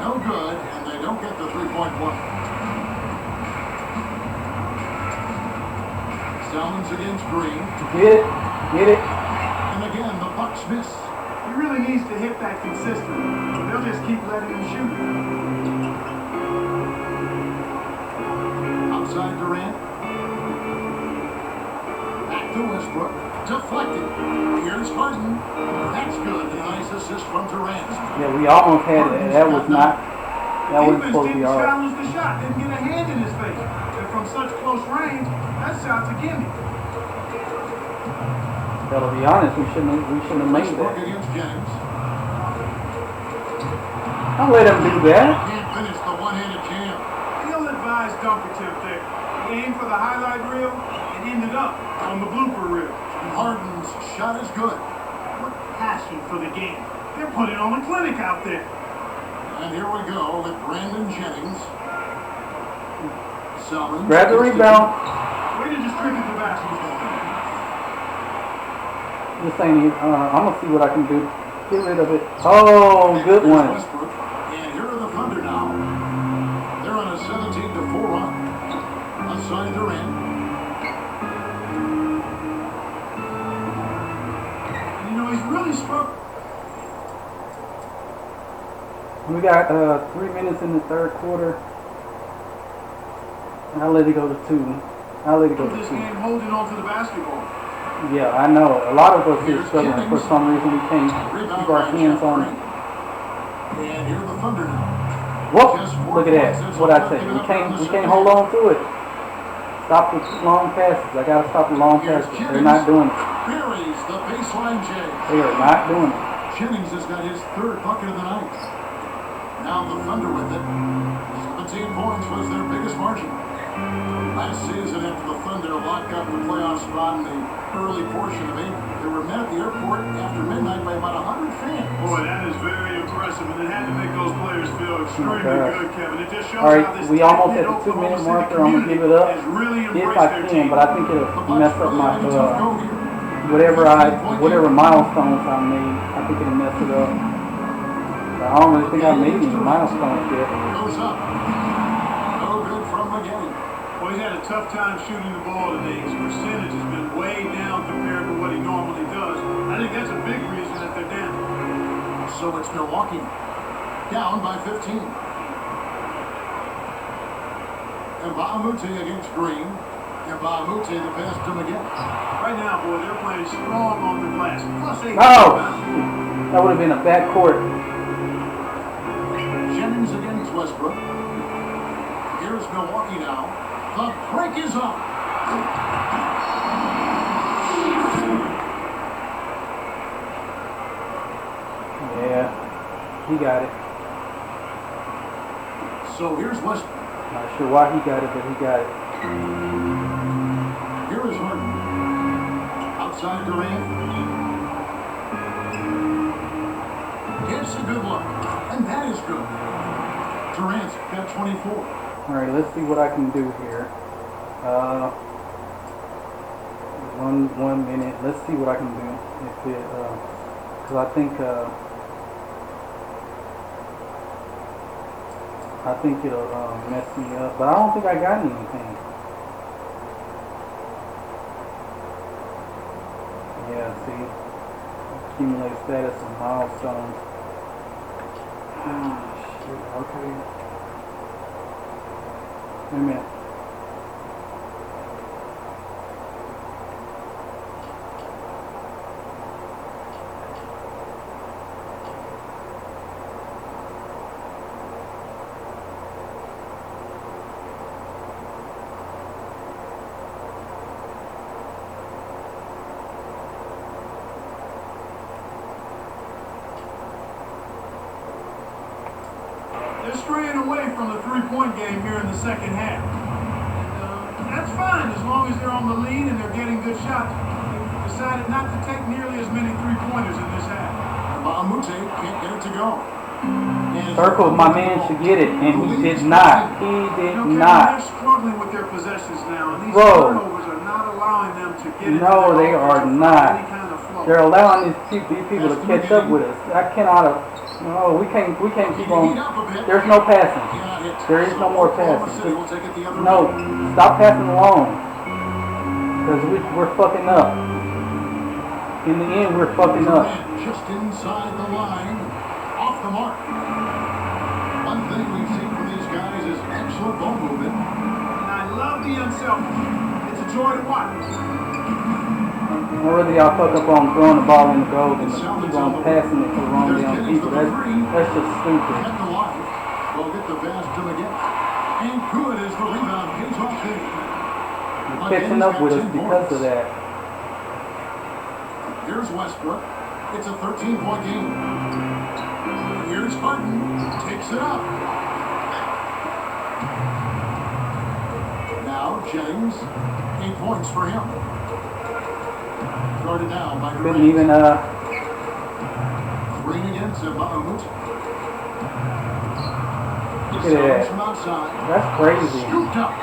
No good, and they don't get the three-point play. Salmons against Green. Get it. Get it. And again, the Bucks miss. He really needs to hit that consistently. They'll just keep letting him shoot it. Outside Durant. Back to Westbrook. Deflected. Here's Harden. That's good. A nice assist from Durant. Yeah, we almost had it. That was not. That wasn't Defense supposed to be didn't ours. challenge the shot, didn't get a hand in his face. And from such close range, that shot's a gimme. Gotta be honest, we shouldn't have made Westbrook that. against Jennings. Don't let him do that. Can't finish the one-handed jam. Ill-advised dunker tip there. He aimed for the highlight reel and ended up on the blooper reel. Harden's shot is good. What passion for the game. They're putting on a clinic out there. And here we go with Brandon Jennings. Salmons. Grab the rebound. Way to distribute the basketball. This ain't. I'm gonna see what I can do. Get rid of it. Oh, good Here's one. Westbrook. And here are the Thunder now. They're on a 17-4 run. Outside Durant. You know, he's really struck. We got 3 minutes in the third quarter. I'll let it go to 2. I'll let it go to This 2. game holding on to the basketball. Yeah, I know. A lot of us here Here's struggling. For Jennings. some reason, we can't Rebound keep our by hands Jeff on Green. it. And here are the Thunder now. Whoop! Just 4 Look at that. points. What I say. We can't hold on to it. Stop the long passes. I gotta stop the long Here's passes. They're not doing it. Buries the baseline J. They are not doing it. Jennings has got his third bucket of the night. Now the Thunder with it. 17 points was their biggest margin. Last season, after the Thunder locked up the playoff spot in the early portion of April, they were met at the airport after midnight by about 100 fans. Boy, that is very impressive, and it had to make those players feel extremely gosh. good, Kevin. It just shows All right, how this we almost tight-knit at the 2 minute Oklahoma City marker. I'm gonna give it up community has really if embraced I their can, team. but I think The it'll Bucks mess up really my had a tough go here. whatever milestones I made. I think it'll mess it up. But I don't really think I made any milestones yet. Goes up. No good from McGinney. Well, he's had a tough time shooting the ball today. His percentage has been way down compared to what he normally does. I think that's a big reason that they're down. So it's Milwaukee. Down by 15. Mbamute against Green. Mbamute the pass to McGinney. Right now, boy, they're playing strong on the glass. Plus 8. No! That would have been a bad court. Jennings against Westbrook. Here's Milwaukee now. The break is up. Yeah, he got it. So here's Westbrook. Not sure why he got it, but he got it. Here is Harden. Outside Durant. Gets a good look. And that is good. Durant's got 24. All right, let's see what I can do here. 1 minute. Let's see what I can do. If it, because I think it'll mess me up. But I don't think I got anything. Yeah, see, accumulate status and milestones. Ah, shit. Okay. Wait a minute. They're straying away from the three-point game here in the second half. And that's fine as long as they're on the lead and they're getting good shots. They've decided not to take nearly as many three-pointers in this half. Mbamute can't get it to go. Circle, my man should get it, and he did not. He did Kevin, not. they're struggling with their possessions now, and these Bro. turnovers are not allowing them to get No, into they their are offense not. any kind of flow. They're allowing these people to catch up with us. I cannot. No, we can't keep on. There's no passing. There is no more passing. No, stop passing along. Because we're fucking up. In the end, we're fucking up. Just inside the line, off the mark. One thing we've seen from these guys is excellent ball movement. And I love the unselfish. It's a joy to watch. Or whether y'all fuck up on throwing the ball in the goal and keep on passing it to the wrong damn people. That's just stupid. At the line, will get the pass to McGinn. And good as the rebound pays off big. You're catching up with us because of that. Here's Westbrook. It's a 13-point game. Here's Harden. Takes it up. Now Jennings. 8 points for him. Started down by Durant. Couldn't even Green against Mbahut. Look at that. From outside. That's crazy. Scooped up.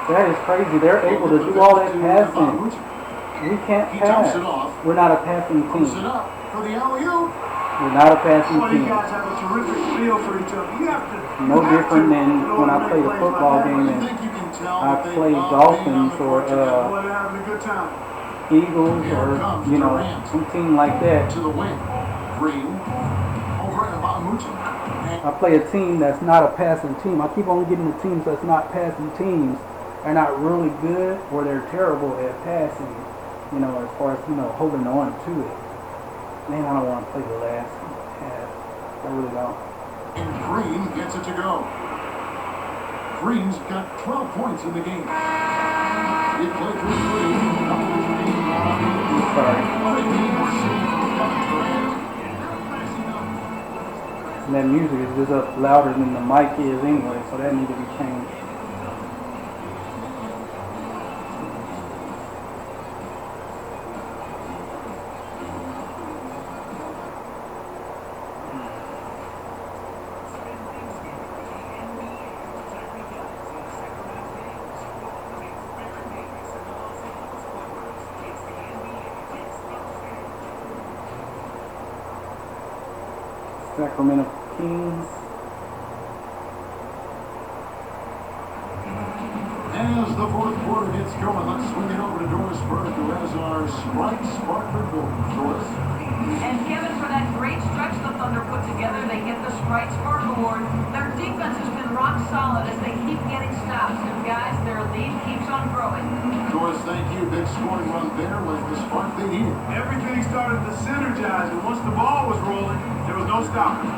That is crazy. They're able to do all that passing. We can't He dumps pass. it off. We're not a passing Puts it team. up for the alley-oop. We're not a passing Well, you team. guys have a terrific feel for each other. You have to. No different than when I played a football game I and think you can tell I that they played love Dolphins being on the or court together. Boy, they're having a good time. Eagles or, you know, some team like that. To the wing. Green over at Mbahut. I play a team that's not a passing team. I keep on getting the teams that's not passing teams. They're not really good or they're terrible at passing, you know, as far as, you know, holding on to it. Man, I don't want to play the last half. I really don't. And Green gets it to go. Green's got 12 points in the game. He played for Green. Sorry. What a game we're seeing from Kevin Durant. Passing up. And that music is just up louder than the mic is anyway, so that needs to be changed. Sacramento Kings. As the fourth quarter gets going, let's swing it over to Doris Burke, who has our Sprite Spark report. Doris? And Kevin, for that great stretch the Thunder put together, they get the Sprite Spark Award. Their defense has been rock solid as they keep getting stops. And guys, their lead keeps on growing. Doris, thank you. Big scoring run there was the spark they needed. Everything started to synergize, and once the ball was rolling, there was no stopping.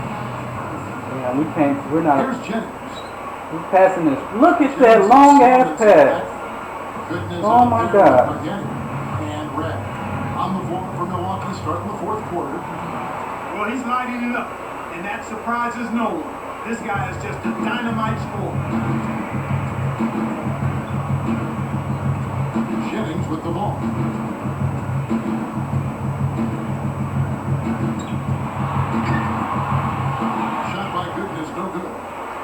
Yeah, we can't, we're not, Here's Jennings. we're passing this. Look at that long ass pass. Goodness Oh is my there God. Again. And Red on the floor for Milwaukee starting the fourth quarter. Well, he's lighting it up, and that surprises no one. This guy is just a dynamite scorer. Jennings with the ball. Shot by Goodness, no good.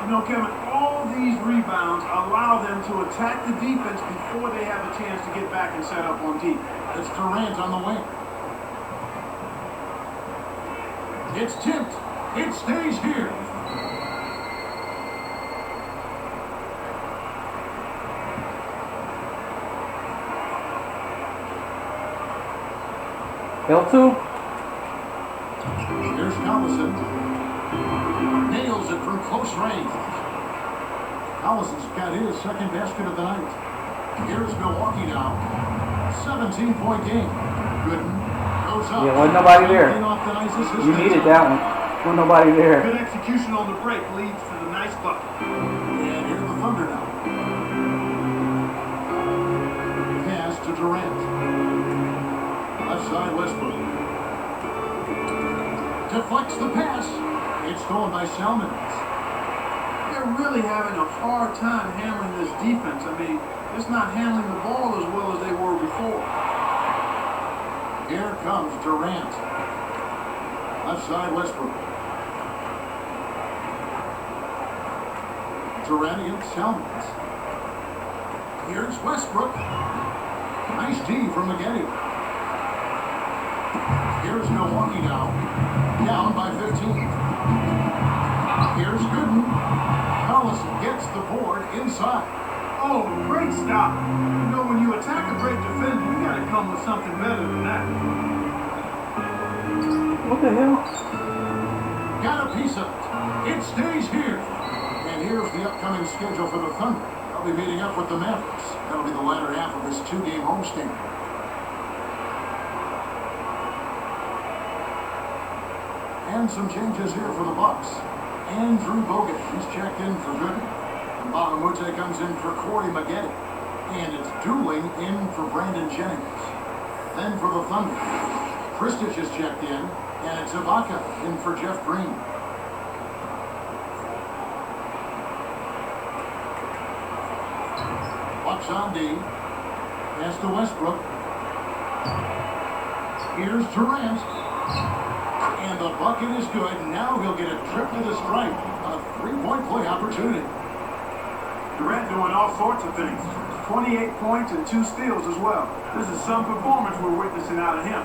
You know, Kevin, all these rebounds allow them to attack the defense before they have a chance to get back and set up on deep. It's Durant on the wing. It's tipped. It stays here. L2? Here's Collison. Nails it from close range. Collison's got his second basket of the night. Here's Milwaukee now. 17-point game. Gooden goes up. Yeah, wasn't nobody there. Off the nice assist. You needed that one. Wasn't nobody there. Good execution on the break leads to the nice bucket. And here's the Thunder now. Pass to Durant. Left side Westbrook. Deflects the pass. It's stolen by Salmons. they're really having a hard time handling this defense. I mean, it's not handling the ball as well as they were before. Here comes Durant. Left side, Westbrook. Durant against Helmets. Here's Westbrook. Nice D from McGetty. Here's Milwaukee now. Down by 15. Here's Gooden. Collison gets the board inside. Oh, great stop. You know, when you attack a great defender, you got to come with something better than that. What the hell? Got a piece of it. It stays here. And here's the upcoming schedule for the Thunder. They'll be meeting up with the Mavericks. That'll be the latter half of this 2-game homestand. And some changes here for the Bucks. Andrew Bogut, he's checked in for good. And Bahamute comes in for Corey Maggette. And it's Dooling in for Brandon Jennings. Then for the Thunder, Kristich is checked in. And it's Ibaka in for Jeff Green. Bucks on D. Pass to Westbrook. Here's Durant. And the bucket is good. Now he'll get a trip to the stripe. A three-point play opportunity. Durant doing all sorts of things. 28 points and 2 steals as well. This is some performance we're witnessing out of him.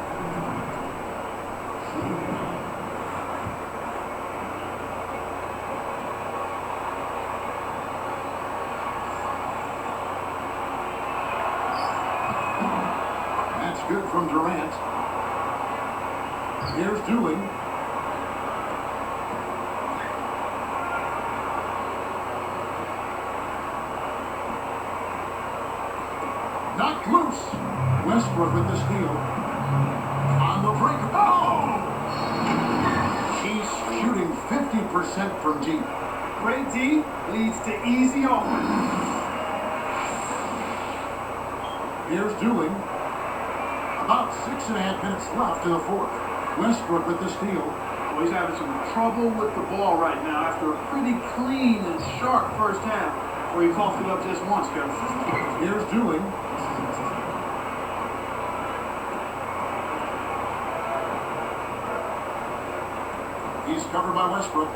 That's good from Durant. Here's Dooling. Knocked loose. Westbrook with the steal. On the break. Oh! He's shooting 50% from deep. Great D leads to easy offense. Here's Dooling. About 6.5 minutes left in the fourth. Westbrook with the steal. Well, he's having some trouble with the ball right now after a pretty clean and sharp first half where he coughed it up just once, Kevin. Here's Dooling. He's covered by Westbrook.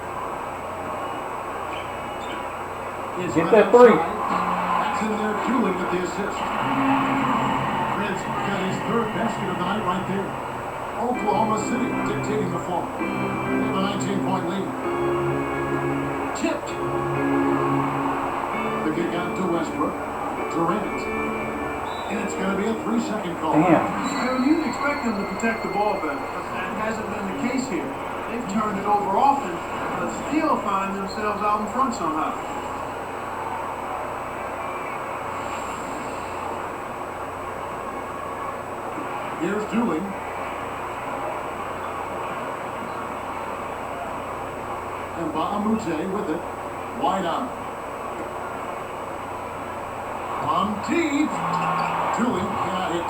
Get that three. That's in there. Dooling with the assist. Fred's got his third basket of the night right there. Oklahoma City dictating the flow. They have a 19-point lead. Tipped. The kick out to Westbrook. Durant. And it's going to be a 3-second call. Damn. Well, you'd expect them to protect the ball better, but that hasn't been the case here. They've turned it over often, but still find themselves out in front somehow. Here's Dooling. And Bahamute with it. Wide on. On deep. Dooling cannot hit.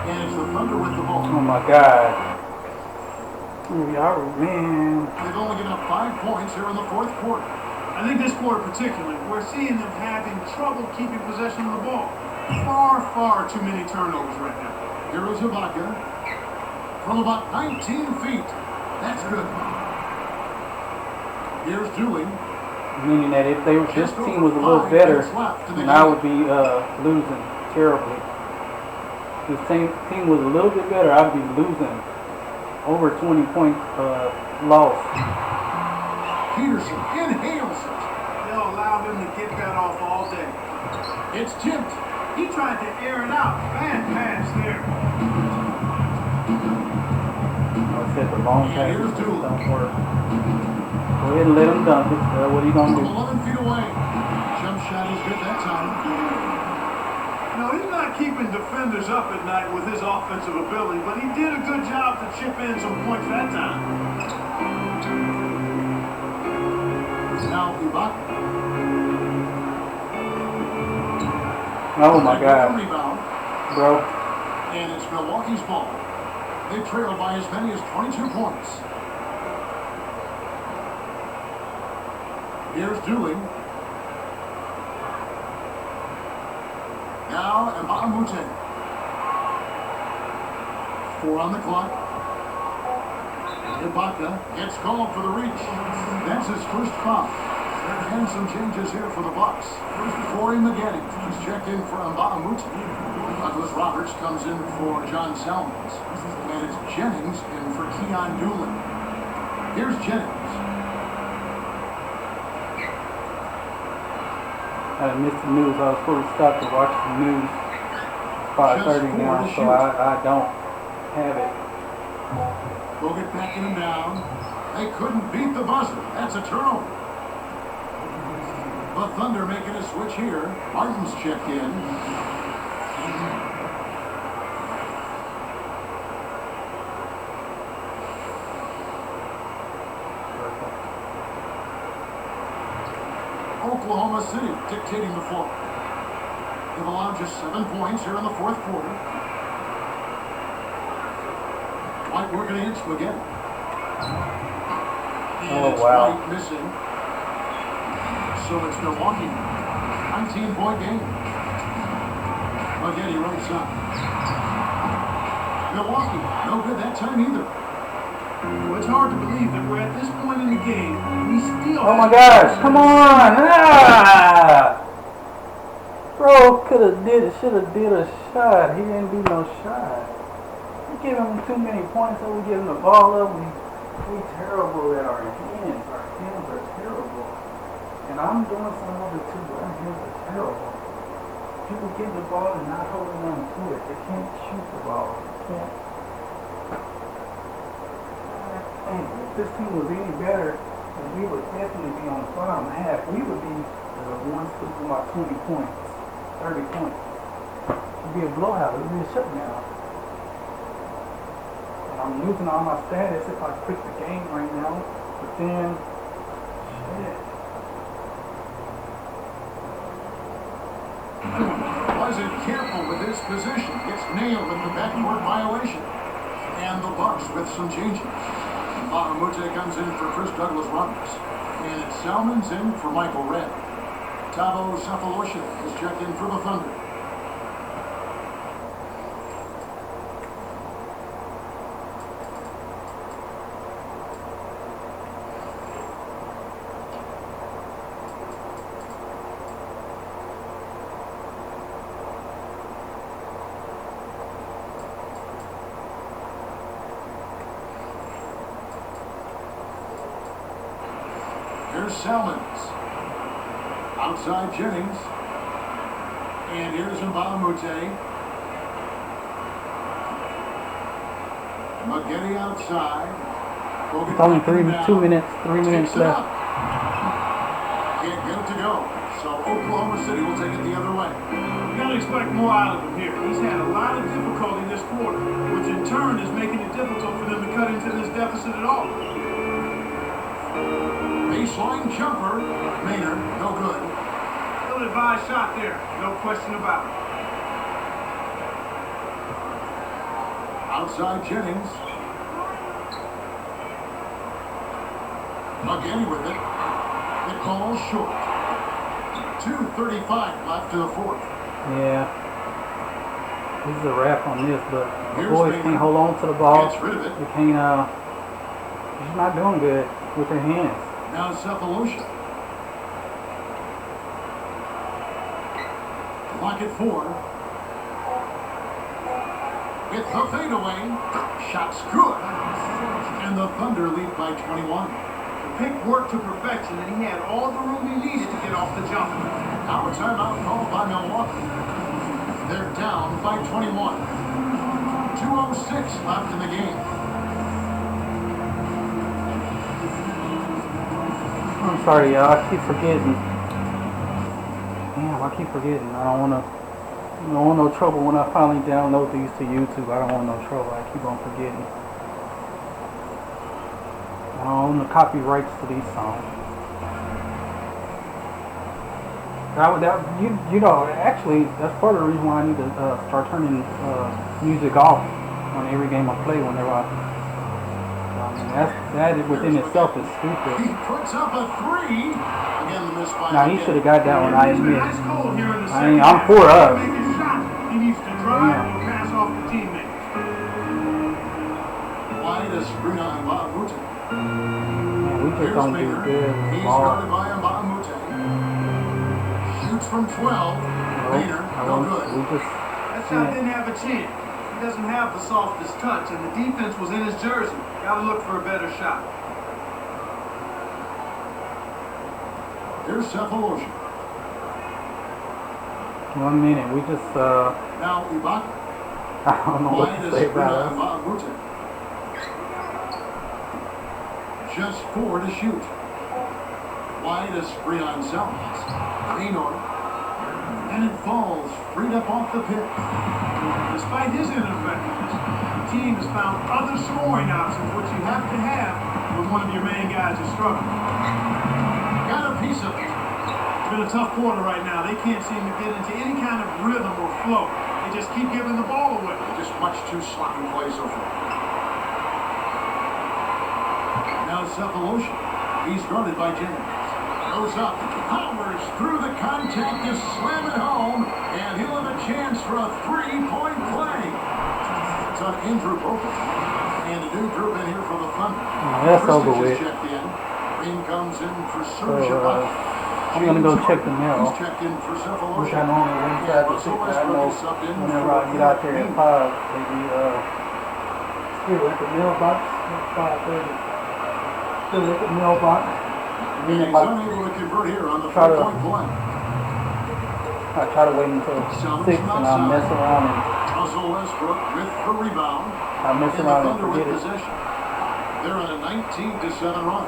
And it's the Thunder with the ball. Oh my God. Oh, y'all, man. They've only given up 5 points here in the fourth quarter. I think this quarter particularly, we're seeing them having trouble keeping possession of the ball. Far too many turnovers right now. Here is Ibaka. From about 19 feet. That's good. Here's Dooling. Meaning that if this team was a little better, then I would be losing terribly. If this team was a little bit better, I'd be losing over 20-point loss. Peterson inhales it. They'll allow them to get that off all day. It's tipped. He tried to air it out. Bad pass there. I said the long pass don't work. Go ahead and let him dunk it. What are you going to From do? 11 feet away. Jump shot is good that time. No, he's not keeping defenders up at night with his offensive ability, but he did a good job to chip in some points that time. Now Ibaka. Oh my God, Rebound. bro. And it's Milwaukee's ball. They trailed by as many as 22 points. Here's Dooley. Now, Mbamute. 4 on the clock. Ibaka gets called for the reach. That's his first foul. And some changes here for the Bucks. Corey Maggette is checked in for Mbamute. Douglas Roberts comes in for John Salmons. And it's Jennings in for Keon Doolin. Here's Jennings. I missed the news. I was supposed to stop to watch the news. It's 5:30 now, so I don't have it. Bogut backing him down. They couldn't beat the buzzer. That's a turnover. The Thunder making a switch here. Martin's checked in. Oklahoma City dictating the flow. They've allowed just 7 points here in the fourth quarter. White working against Maggette. Oh, wow. White missing. So it's Milwaukee. 19-point game. Maggette right side. Milwaukee, no good that time either. Well, it's hard to believe that we're at this point in the game. We still. Oh my gosh, come on! Ah! Bro should have did a shot. He didn't do no shot. We give him too many points, so we give him the ball up. We terrible at our hands. Our hands are terrible. And I'm doing some of it too, but our hands are terrible. People get the ball and not holding on to it. They can't shoot the ball. They can't. If this team was any better, then we would definitely be on the bottom half. We would be the ones scooping about 20 points, 30 points. It would be a blowout. It would be a shutdown. And I'm losing all my status if I quit the game right now. But then, shit. Wasn't careful with his position. Gets nailed with the backcourt violation. And the Bucks with some changes. Mbamute comes in for Chris Douglas Roberts. And it's Salmons in for Michael Redd. Tavo Cephalosha is checked in for the Thunder. Here's Salmons. Outside Jennings. And here's Mbamute. Maggette outside. It's only 2 minutes, 3 minutes left. Can't get it to go. So Oklahoma City will take it the other way. You gotta expect more out of him here. He's had a lot of difficulty this quarter, which in turn is making it difficult for them to cut into this deficit at all. Baseline jumper. Maynard, no good. Ill-advised shot there, no question about it. Outside Jennings. Maggette with it. It falls short. 2:35 left in the fourth. Yeah. This is a wrap on this, but the Here's boys Maynard. can't hold on to the ball. Gets rid of it. They can't, he's not doing good with their hands. Now Cephalosha. Clock at 4. It's the fadeaway. Shot's good. And the Thunder lead by 21. The pick worked to perfection, and he had all the room he needed to get off the jump. Now a timeout called by Milwaukee. They're down by 21. 2:06 left in the game. I'm sorry, y'all. I keep forgetting. Damn, I keep forgetting. I don't want no trouble when I finally download these to YouTube. I don't want no trouble. I keep on forgetting. I don't own the copyrights to these songs. Actually, that's part of the reason why I need to start turning music off on every game I play whenever I That within itself is He stupid. puts up a three. Again, the miss by Now he should have got that one. I admit. Nice goal here in the I mean, second I'm half. for us. Make a shot. He needs to drive or pass off the teammate. Wide is Brina Mbamute. Man, we just Here's don't do Baker. good. He's Ball. guarded by Mbamute. Shoots from 12. Bader, no good. We just That shot didn't have a chance. He doesn't have the softest touch, and the defense was in his jersey. Got to look for a better shot. Here's Cephalosha. 1 minute. We just Now Ibaka. I don't know what Wide to is say about Brina us. Mbamute. Just 4 to shoot. Wide is Breon Sells. Raynor. And it falls, freed up off the pick. Despite his ineffectiveness, the team has found other scoring options, which you have to have when one of your main guys is struggling. Got a piece of it. It's been a tough quarter right now. They can't seem to get into any kind of rhythm or flow. They just keep giving the ball away. Just much too sloppy play so far. Now Cephalosha. He's guarded by James. Goes up, powers through the contact to slam it home, and he'll have a chance for a three-point play. It's on Andrew Bogut. And a new group in here for the Thunder. That's over Christie with. just checked in. Green comes in for So, Serge Ibaka. I'm gonna go check the mail. He's checked in for Which Cephalosha. I normally went inside the 6. I know whenever I get out there at 5, they be still at the mailbox at 5:30. Still at the mailbox. And He's then if I unable to convert here on the Try to- three-point play. try to wait until 6 and I mess around and Russell Westbrook with the rebound. I mess And the around and Thunder with forget it. possession. They're on a 19-7 run.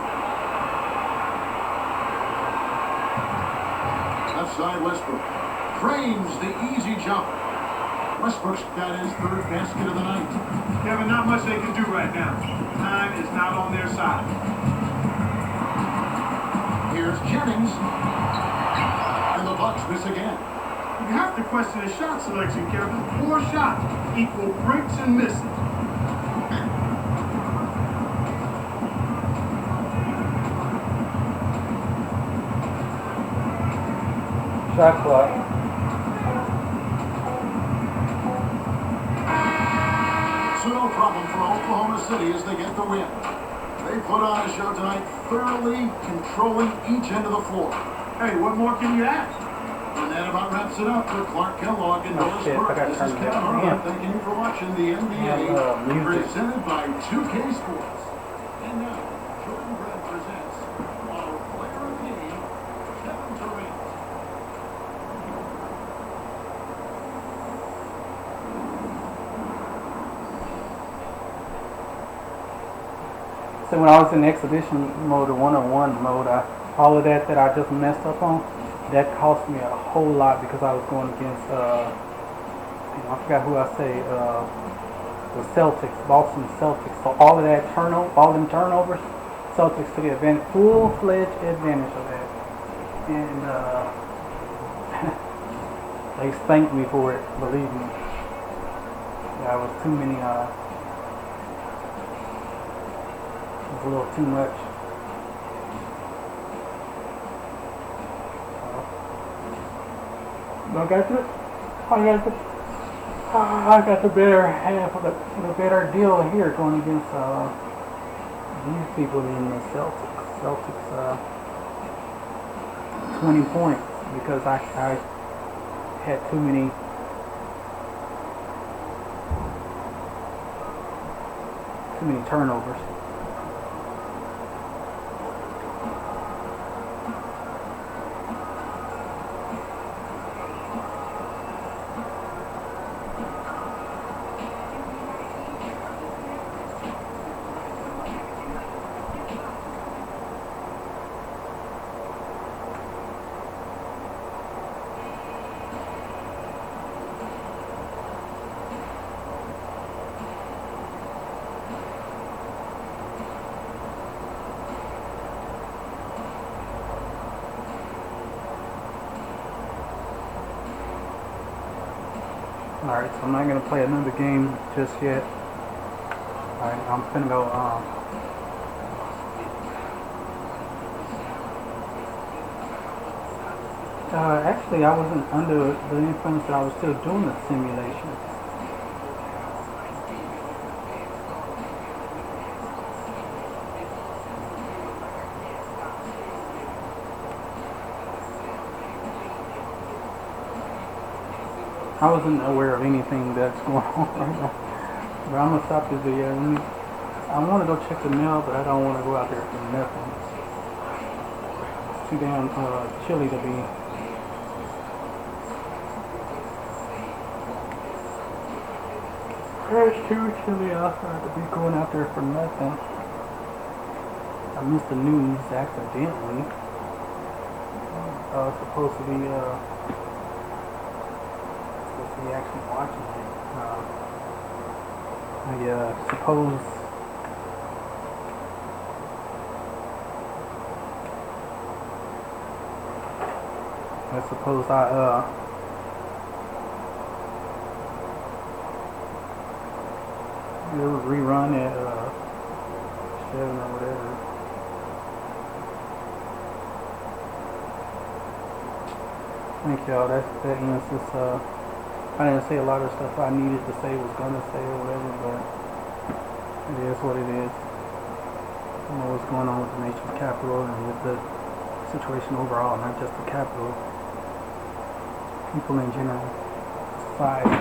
Left side Westbrook frames the easy jumper. Westbrook's got his third basket of the night. Kevin, not much they can do right now. Time is not on their side. Here's Jennings. And the Bucks miss again. You have to question his shot selection, Kevin. 4 shots equal breaks and misses. Shot clock. So no problem for Oklahoma City as they get the win. They put on a show tonight, thoroughly controlling each end of the floor. Hey, what more can you ask? And that about wraps it up for Clark Kellogg and Oh, Doris shit, I Burke. gotta This turn is it Kevin down. Harlan. Yeah. Thanking you for watching the NBA And, music. presented by 2K Sports. And now, Jordan Brett presents our player of the game, Kevin Durant. So when I was in exhibition mode or one-on-one mode, all of that I just messed up on, that cost me a whole lot because I was going against, I forgot who I say, the Celtics, Boston Celtics. So all of that all them turnovers, Celtics took full-fledged advantage of that. And they spanked me for it, believe me. That was too many, it's a little too much. I got the better half of the better deal here going against these people in the Celtics. Celtics 20 points because I had too many turnovers. Alright, so I'm not going to play another game just yet. Alright, I'm finna go, actually I wasn't under the influence that I was still doing the simulation. I wasn't aware of anything that's going on right now. But I'm gonna stop this video. I want to go check the mail, but I don't want to go out there for nothing. It's too damn chilly to be. It's too chilly outside to be going out there for nothing. I missed the news accidentally. I was supposed to be actually watching it. I suppose it was rerun at 7 or whatever. Thank y'all. That ends this. I didn't say a lot of stuff I needed to say, was gonna say or whatever, but it is what it is. I know what's going on with the nation's capital and with the situation overall, not just the capital. People in general, society,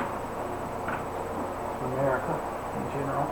America in general.